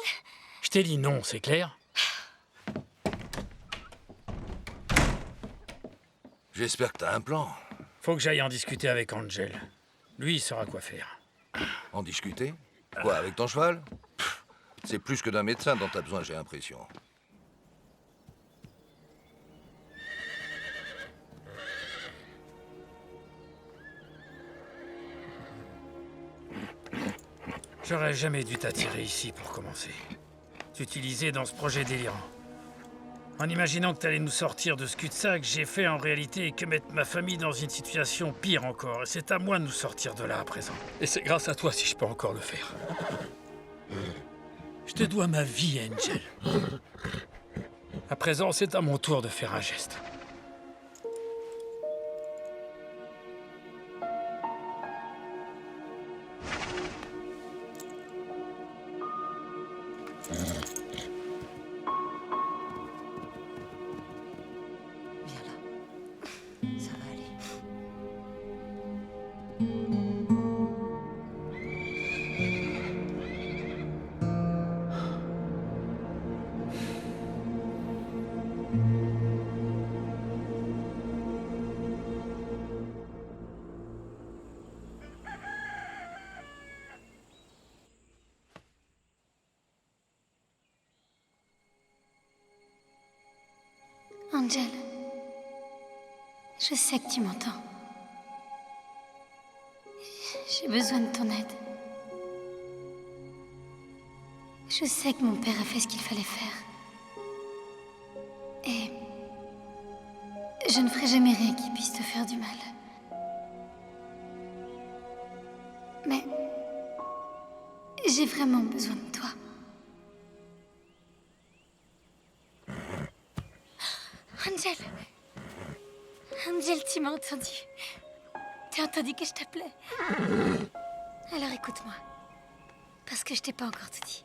Je t'ai dit non, c'est clair? J'espère que t'as un plan. Faut que j'aille en discuter avec Angel. Lui, il saura quoi faire. En discuter? Quoi, avec ton cheval? Pff, c'est plus que d'un médecin dont t'as besoin, j'ai l'impression. J'aurais jamais dû t'attirer ici pour commencer. T'utiliser dans ce projet délirant. En imaginant que t'allais nous sortir de ce cul-de-sac, j'ai fait en réalité que mettre ma famille dans une situation pire encore. Et c'est à moi de nous sortir de là à présent. Et c'est grâce à toi si je peux encore le faire. Je te dois ma vie, Angel. À présent, c'est à mon tour de faire un geste. Ça va aller. Angel, je sais que tu m'entends. J'ai besoin de ton aide. Je sais que mon père a fait ce qu'il fallait faire. Et je ne ferai jamais rien qui puisse te faire du mal. Mais j'ai vraiment besoin de toi. Angel! Angel, tu m'as entendu. T'as entendu que je t'appelais? Alors écoute-moi. Parce que je t'ai pas encore tout dit.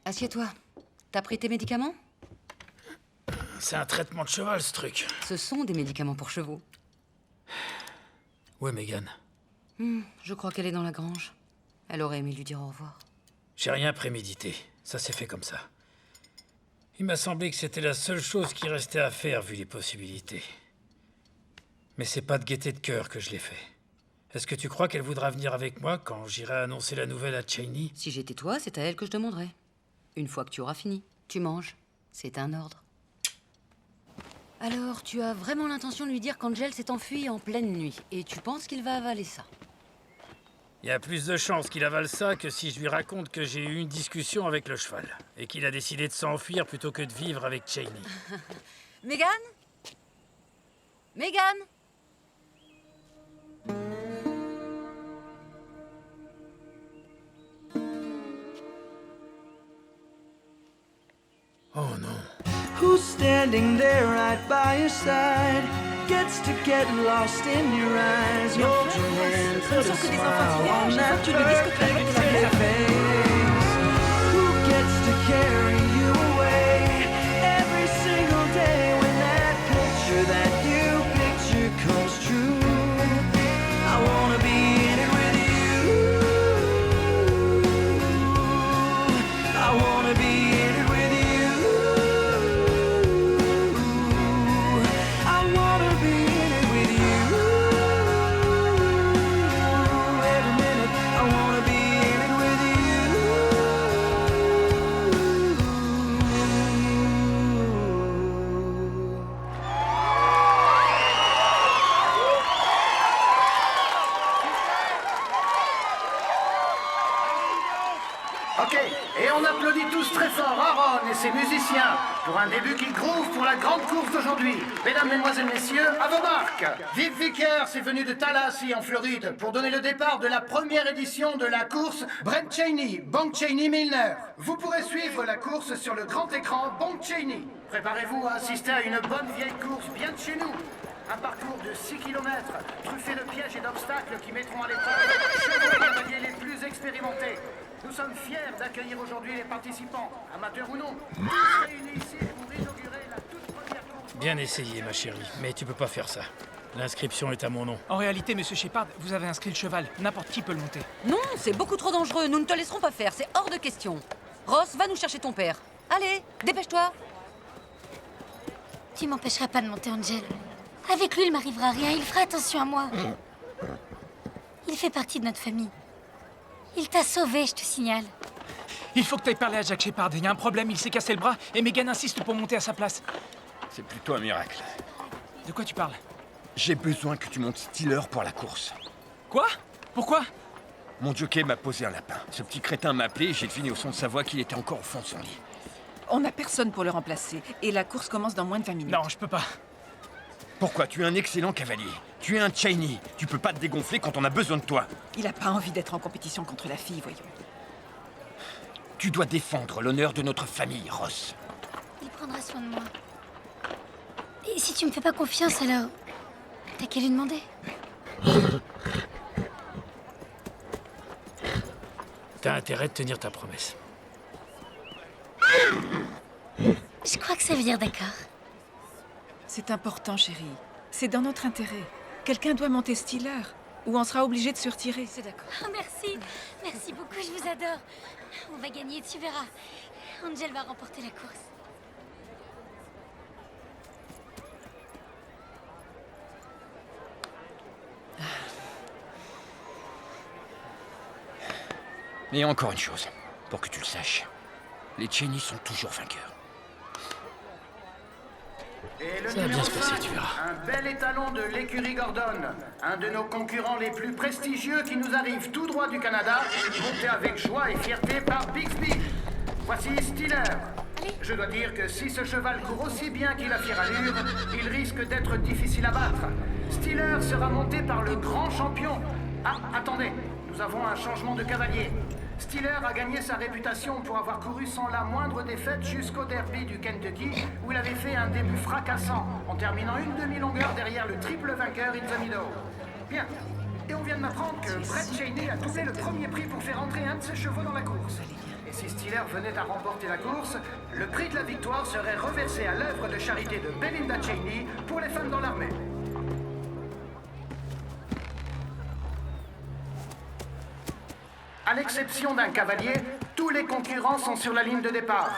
Assieds-toi. T'as pris tes médicaments? C'est un traitement de cheval, ce truc. Ce sont des médicaments pour chevaux. Où est Megan? Je crois qu'elle est dans la grange. Elle aurait aimé lui dire au revoir. J'ai rien prémédité. Ça s'est fait comme ça. Il m'a semblé que c'était la seule chose qui restait à faire, vu les possibilités. Mais c'est pas de gaieté de cœur que je l'ai fait. Est-ce que tu crois qu'elle voudra venir avec moi quand j'irai annoncer la nouvelle à Cheney? Si j'étais toi, c'est à elle que je demanderais. Une fois que tu auras fini, tu manges. C'est un ordre. Alors, tu as vraiment l'intention de lui dire qu'Angel s'est enfui en pleine nuit, et tu penses qu'il va avaler ça? Il y a plus de chances qu'il avale ça que si je lui raconte que j'ai eu une discussion avec le cheval et qu'il a décidé de s'enfuir plutôt que de vivre avec Cheney. Megan? Megan? Oh non. Who's standing there right by your side? Gets to get lost in your eyes. Hold your hand, put a smile on that perfect face. Who gets to carry you away every single day when that picture that you picture comes true? I wanna be in it with you. I wanna be in it with you. Ok, et on applaudit tous très fort Aaron et ses musiciens pour un début qui groove pour la grande course d'aujourd'hui. Mesdames, Mesdemoiselles, Messieurs, à vos marques. Viv Vickers est venu de Tallahassee en Floride pour donner le départ de la première édition de la course Brent Cheney, Bank Cheney Milner. Vous pourrez suivre la course sur le grand écran Bank Cheney. Préparez-vous à assister à une bonne vieille course bien de chez nous. Un parcours de 6 km, truffé de pièges et d'obstacles qui mettront à l'épreuve les chevaux et cavaliers les plus expérimentés. Nous sommes fiers d'accueillir aujourd'hui les participants, amateurs ou non, tous réunis ici pour inaugurer la toute première course. Bien essayé, ma chérie, mais tu peux pas faire ça. L'inscription est à mon nom. En réalité, monsieur Shepard, vous avez inscrit le cheval. N'importe qui peut le monter. Non, c'est beaucoup trop dangereux. Nous ne te laisserons pas faire. C'est hors de question. Ross, va nous chercher ton père. Allez, dépêche-toi. Tu m'empêcheras pas de monter, Angel. Avec lui, il m'arrivera rien. Il fera attention à moi. Il fait partie de notre famille. Il t'a sauvé, je te signale. Il faut que tu ailles parler à Jack Shepard. Il y a un problème, il s'est cassé le bras et Megan insiste pour monter à sa place. C'est plutôt un miracle. De quoi tu parles? J'ai besoin que tu montes Steeler pour la course. Quoi? Pourquoi? Mon jockey m'a posé un lapin. Ce petit crétin m'a appelé et j'ai deviné au son de sa voix qu'il était encore au fond de son lit. On n'a personne pour le remplacer. Et la course commence dans moins de 20 minutes. Non, je peux pas. Pourquoi? Tu es un excellent cavalier. Tu es un Cheney. Tu peux pas te dégonfler quand on a besoin de toi. Il a pas envie d'être en compétition contre la fille, voyons. Tu dois défendre l'honneur de notre famille, Ross. Il prendra soin de moi. Et si tu me fais pas confiance, alors... T'as qu'à lui demander. T'as intérêt de tenir ta promesse. Je crois que ça veut dire d'accord. C'est important, chérie. C'est dans notre intérêt. Quelqu'un doit monter Steeler, ou on sera obligé de se retirer. C'est d'accord. Oh, merci. Merci beaucoup, je vous adore. On va gagner, tu verras. Angel va remporter la course. Et encore une chose, pour que tu le saches. Les Cheney sont toujours vainqueurs. Et le Ça va bien numéro se passer, 5, tu verras. un bel étalon de l'écurie Gordon. Un de nos concurrents les plus prestigieux qui nous arrive tout droit du Canada, monté avec joie et fierté par Bixby. Voici Steeler. Je dois dire que si ce cheval court aussi bien qu'il a fière allure, il risque d'être difficile à battre. Steeler sera monté par le grand champion. Ah, attendez, nous avons un changement de cavalier. Steeler a gagné sa réputation pour avoir couru sans la moindre défaite jusqu'au derby du Kentucky, où il avait fait un début fracassant, en terminant une demi-longueur derrière le triple vainqueur In the Meadow. Bien. Et on vient de m'apprendre que Brett Cheney a doublé le premier prix pour faire entrer un de ses chevaux dans la course. Et si Steeler venait à remporter la course, le prix de la victoire serait reversé à l'œuvre de charité de Belinda Cheney pour les femmes dans l'armée. À l'exception d'un cavalier, tous les concurrents sont sur la ligne de départ.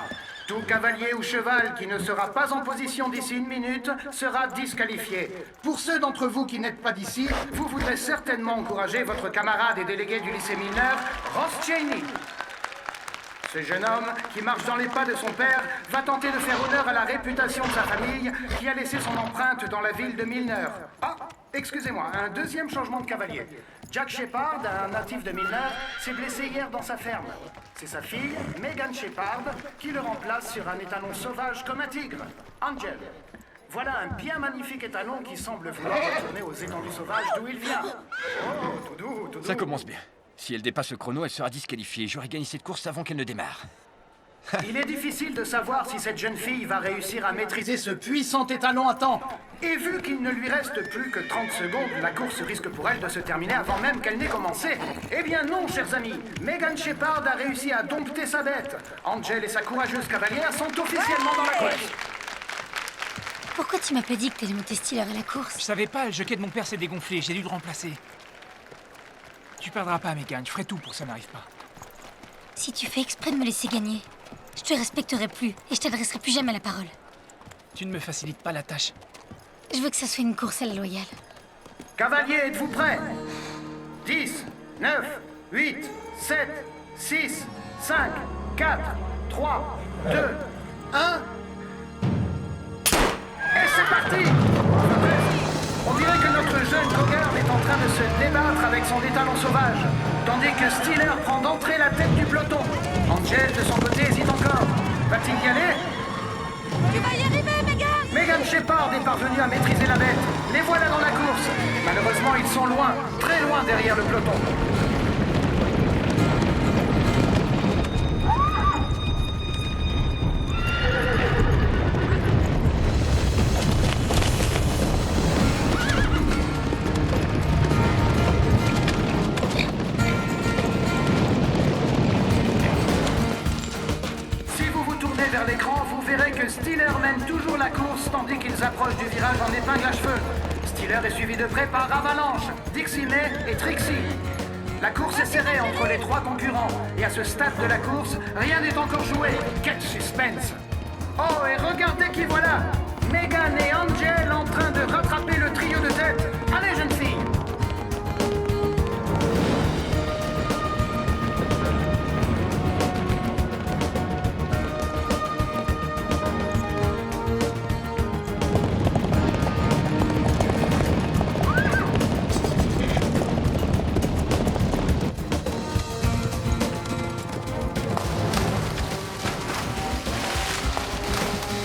Tout cavalier ou cheval qui ne sera pas en position d'ici une minute sera disqualifié. Pour ceux d'entre vous qui n'êtes pas d'ici, vous voudrez certainement encourager votre camarade et délégué du lycée Milner, Ross Cheney. Ce jeune homme, qui marche dans les pas de son père, va tenter de faire honneur à la réputation de sa famille, qui a laissé son empreinte dans la ville de Milner. Ah, excusez-moi, un deuxième changement de cavalier. Jack Shepard, un natif de Milner, s'est blessé hier dans sa ferme. C'est sa fille, Megan Shepard, qui le remplace sur un étalon sauvage comme un tigre, Angel. Voilà un bien magnifique étalon qui semble vouloir retourner aux étendues sauvages d'où il vient. Oh, tout doux, tout doux. Ça commence bien. Si elle dépasse le chrono, elle sera disqualifiée. J'aurais gagné cette course avant qu'elle ne démarre. Il est difficile de savoir si cette jeune fille va réussir à maîtriser ce puissant étalon à temps. Et vu qu'il ne lui reste plus que 30 secondes, la course risque pour elle de se terminer avant même qu'elle n'ait commencé. Eh bien non, chers amis. Megan Shepard a réussi à dompter sa bête. Angel et sa courageuse cavalière sont officiellement dans la course. Pourquoi tu m'as pas dit que t'allais monter Steeler à la course? Je savais pas, le jockey de mon père s'est dégonflé. J'ai dû le remplacer. Tu perdras pas, Megan. Je ferai tout pour que ça n'arrive pas. Si tu fais exprès de me laisser gagner, je te respecterai plus et je t'adresserai plus jamais la parole. Tu ne me facilites pas la tâche. Je veux que ça soit une course à la loyale. Cavaliers, êtes-vous prêts? 10, 9, 8, 7, 6, 5, 4, 3, 2, 1... Et c'est parti! On dirait que notre jeune Cogarde est en train de se débattre avec son étalon sauvage, tandis que Steeler prend d'entrée la tête du peloton. Angel, de son côté, hésite encore. Va-t-il y aller? Tu vas y arriver, Megan! Megan Shepard est parvenue à maîtriser la bête. Les voilà dans la course. Malheureusement, ils sont loin, très loin derrière le peloton. Vers l'écran, vous verrez que Steeler mène toujours la course tandis qu'ils approchent du virage en épingle à cheveux. Steeler est suivi de près par Avalanche, Dixie May et Trixie. La course est serrée entre les trois concurrents. Et à ce stade de la course, rien n'est encore joué. Quel suspense! Oh, et regardez qui voilà! Megan et Angel en train de rattraper le trio de tête. Allez, jeunes filles!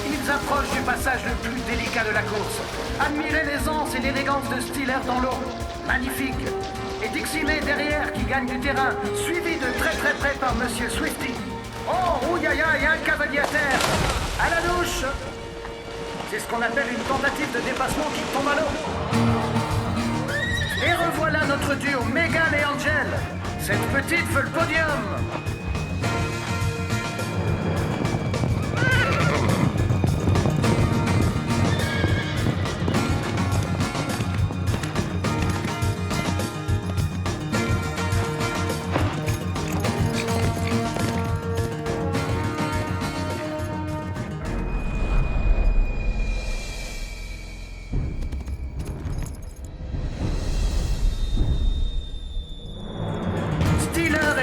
Ils approchent du passage le plus délicat de la course. Admirez l'aisance et l'élégance de Steeler dans l'eau. Magnifique. Et Dixie May derrière qui gagne du terrain, suivi de très près par Monsieur Swifty. Oh, ouïaïa, il y a un cavalier à terre. À la douche. C'est ce qu'on appelle une tentative de dépassement qui tombe à l'eau. Et revoilà notre duo Megan et Angel. Cette petite veut le podium.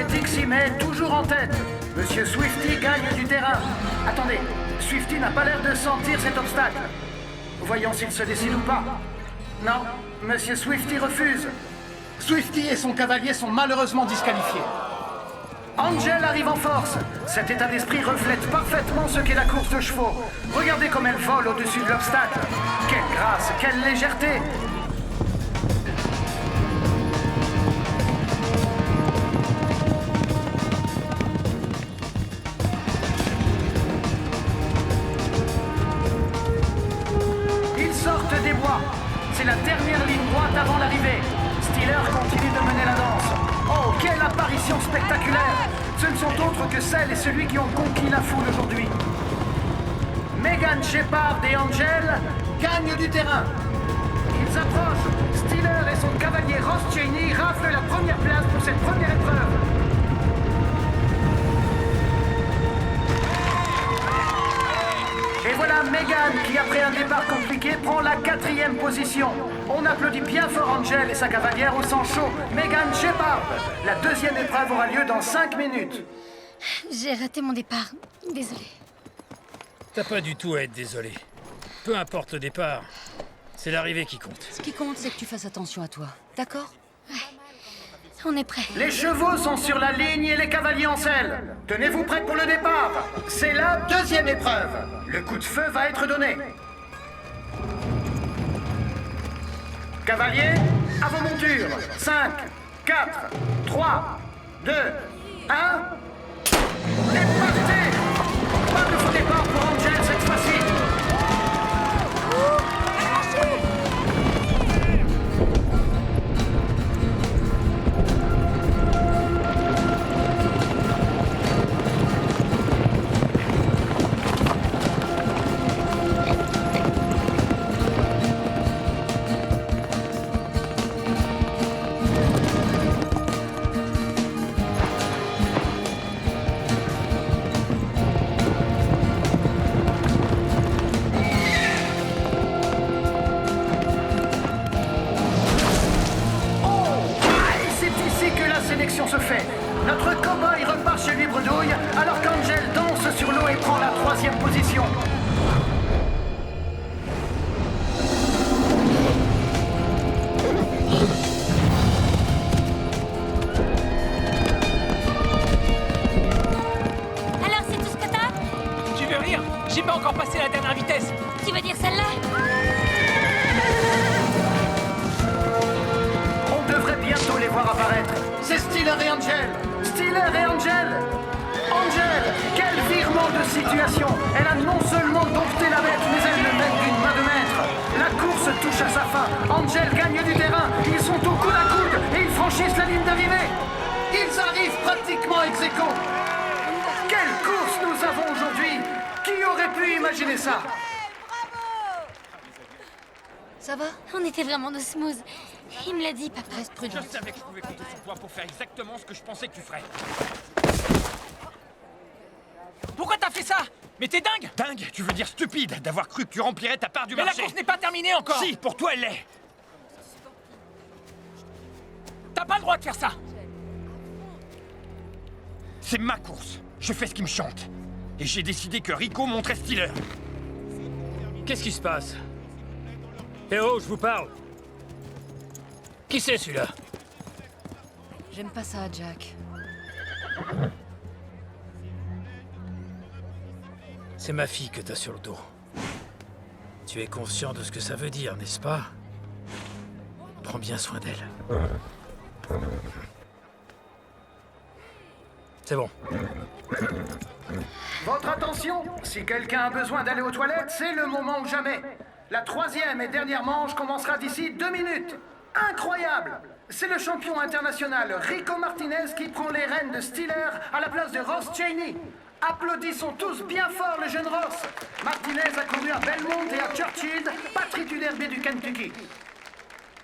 Dixie May toujours en tête. Monsieur Swifty gagne du terrain. Attendez, Swifty n'a pas l'air de sentir cet obstacle. Voyons s'il se décide ou pas. Non, Monsieur Swifty refuse. Swifty et son cavalier sont malheureusement disqualifiés. Angel arrive en force. Cet état d'esprit reflète parfaitement ce qu'est la course de chevaux. Regardez comme elle vole au-dessus de l'obstacle. Quelle grâce, quelle légèreté. Des bois. C'est la dernière ligne droite avant l'arrivée. Steeler continue de mener la danse. Oh, quelle apparition spectaculaire! Ce ne sont autres que celles et celui qui ont conquis la foule aujourd'hui. Megan Shepard et Angel gagnent du terrain. Ils approchent. Steeler et son cavalier Ross Cheney raflent la première place pour cette première épreuve. Et voilà Megan qui, après un départ compliqué, prend la 4e position. On applaudit bien fort Angel et sa cavalière au sang chaud, Megan Shepard. La 2e épreuve aura lieu dans 5 minutes. J'ai raté mon départ. Désolée. T'as pas du tout à être désolé. Peu importe le départ, c'est l'arrivée qui compte. Ce qui compte, c'est que tu fasses attention à toi. D'accord? On est prêt. Les chevaux sont sur la ligne et les cavaliers en selle. Tenez-vous prêts pour le départ. C'est la 2e épreuve. Le coup de feu va être donné. Cavaliers, à vos montures. 5, 4, 3, 2, 1. Et partez! Pas de faux départ pour Angel cette fois-ci. Se fait. Notre cow-boy repart chez lui bredouille, alors qu'Angel danse sur l'eau et prend la 3e position. Alors, c'est tout ce que t'as? Tu veux rire? J'ai pas encore passé la dernière vitesse. Tu veux dire celle-là? On devrait bientôt les voir apparaître. C'est Steeler et Angel. Steeler et Angel. Angel, quel virement de situation. Elle a non seulement dompté la bête, mais elle le mène d'une main de maître. La course touche à sa fin. Angel gagne du terrain. Ils sont au coude à coude et ils franchissent la ligne d'arrivée. Ils arrivent pratiquement ex aequo. Quelle course nous avons aujourd'hui. Qui aurait pu imaginer ça? Ça va? On était vraiment de smooth. Il me l'a dit, papa. Reste prudent. Je savais que je pouvais compter sur toi pour faire exactement ce que je pensais que tu ferais. Pourquoi t'as fait ça? Mais t'es dingue! Dingue? Tu veux dire stupide d'avoir cru que tu remplirais ta part du Mais marché? la course n'est pas terminée encore! Si, pour toi elle l'est! T'as pas le droit de faire ça! C'est ma course. Je fais ce qui me chante. Et j'ai décidé que Rico montrait Steeler. Qu'est-ce qui se passe? Eh oh, je vous parle. Qui c'est celui-là? J'aime pas ça, Jack. C'est ma fille que t'as sur le dos. Tu es conscient de ce que ça veut dire, n'est-ce pas? Prends bien soin d'elle. C'est bon. Votre attention, si quelqu'un a besoin d'aller aux toilettes, c'est le moment ou jamais. La troisième et dernière manche commencera d'ici 2 minutes. Incroyable! C'est le champion international Rico Martinez qui prend les rênes de Steeler à la place de Ross Cheney. Applaudissons tous bien fort le jeune Ross. Martinez a couru à Belmont et à Churchill, patrie du derby du Kentucky.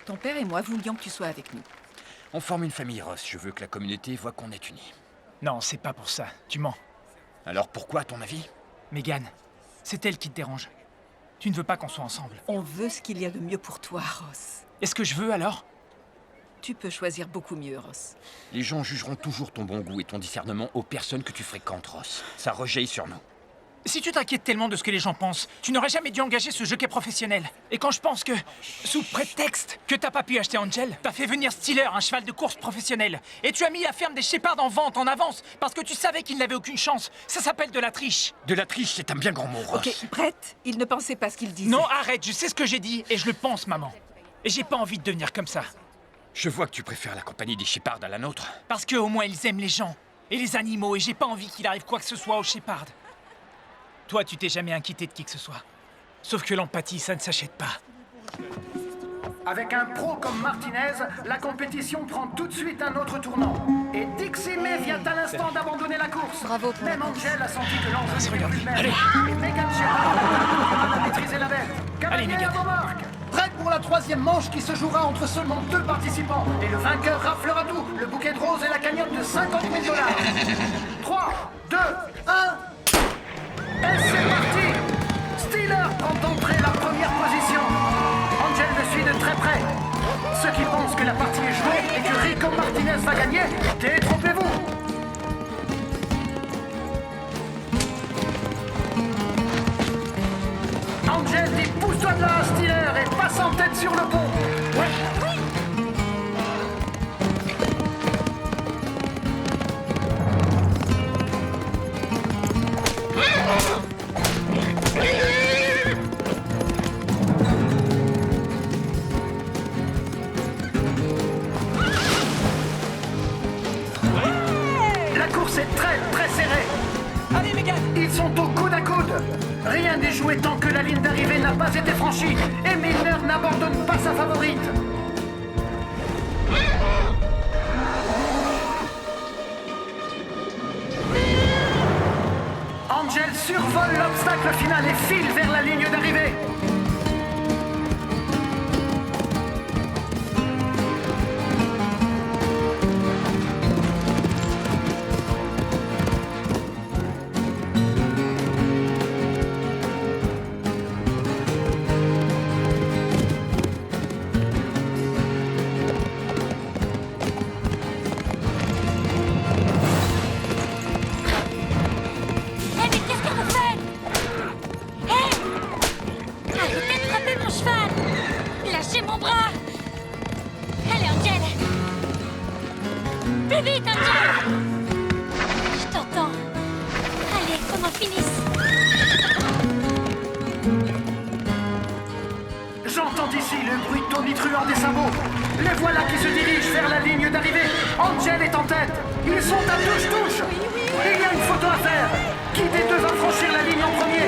Ton père et moi voulions que tu sois avec nous. On forme une famille, Ross. Je veux que la communauté voit qu'on est unis. Non, c'est pas pour ça. Tu mens. Alors pourquoi, à ton avis? Megan, c'est elle qui te dérange. Tu ne veux pas qu'on soit ensemble. On veut ce qu'il y a de mieux pour toi, Ross. Est-ce que je veux alors? Tu peux choisir beaucoup mieux, Ross. Les gens jugeront toujours ton bon goût et ton discernement aux personnes que tu fréquentes, Ross. Ça rejaillit sur nous. Si tu t'inquiètes tellement de ce que les gens pensent, tu n'aurais jamais dû engager ce jockey professionnel. Et quand je pense que, sous prétexte que t'as pas pu acheter Angel, t'as fait venir Steeler, un cheval de course professionnel. Et tu as mis la ferme des Shepard en vente, en avance, parce que tu savais qu'il n'avait aucune chance. Ça s'appelle de la triche. De la triche, c'est un bien grand mot, Ross. Ok, Brett, il ne pensait pas ce qu'il disait. Non, arrête, je sais ce que j'ai dit, et je le pense, maman. Et j'ai pas envie de devenir comme ça. Je vois que tu préfères la compagnie des Shepard à la nôtre. Parce qu'au moins ils aiment les gens, et les animaux, et j'ai pas envie qu'il arrive quoi que ce soit aux Shepard. Toi, tu t'es jamais inquiété de qui que ce soit. Sauf que l'empathie, ça ne s'achète pas. Avec un pro comme Martinez, la compétition prend tout de suite un autre tournant. Et Dixie May vient à l'instant d'abandonner la course. Bravo pour Même la course. Angel a senti que l'enjeu n'était plus le même. Allez. Et Megan Shepard a maîtrisé la bête. Allez, Cavalier à Megan. vos marques. Prête pour la troisième manche qui se jouera entre seulement 2 participants. Et le vainqueur raflera tout, le bouquet de roses et la cagnotte de 50 000 $. 3, 2, 1... Et c'est parti! Steeler prend d'entrée la première position. Angel le suit de très près. Ceux qui pensent que la partie est jouée et que Rico Martinez va gagner, détrompez-vous! Angel dit pousse-toi de là, Steeler, et passe en tête sur le pont. Ouais. La course est très très serrée. Allez, Megan! Ils sont au coude à coude. Rien n'est joué tant que la ligne d'arrivée n'a pas été franchie. Et Milner n'abandonne pas sa favorite. Angel survole l'obstacle final et file vers la ligne d'arrivée. Hé, mais qu'est-ce que vous faites? Hé! Arrêtez de frapper mon cheval! Lâchez mon bras! Allez, Angel! Plus vite, Angel! Je t'entends. Allez, qu'on en finisse! J'entends d'ici le bruit tonitruant des sabots. Les voilà qui se dirigent vers la ligne d'arrivée. Angel est en tête. Ils sont à touche-touche. Il y a une photo à faire. Qui des deux va franchir la ligne en premier?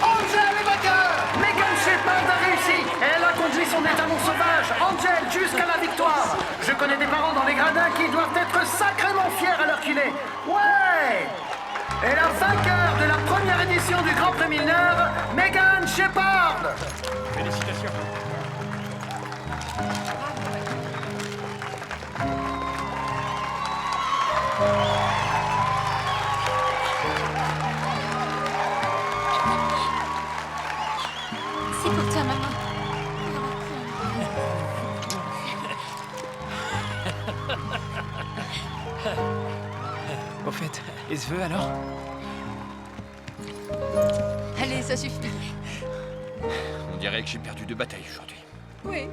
Angel est vainqueur. Megan Shepard a réussi. Elle a conduit son étalon sauvage, Angel, jusqu'à la victoire. Je connais des parents dans les gradins qui doivent être sacrément fiers à l'heure qu'il est. Ouais! Et la vainqueur de la première édition du Grand Prix Milner, Megan Shepard. Félicitations. C'est pour toi, maman. Au fait, et ce vœu alors? Allez, ça suffit. On dirait que j'ai perdu 2 batailles aujourd'hui. Oui.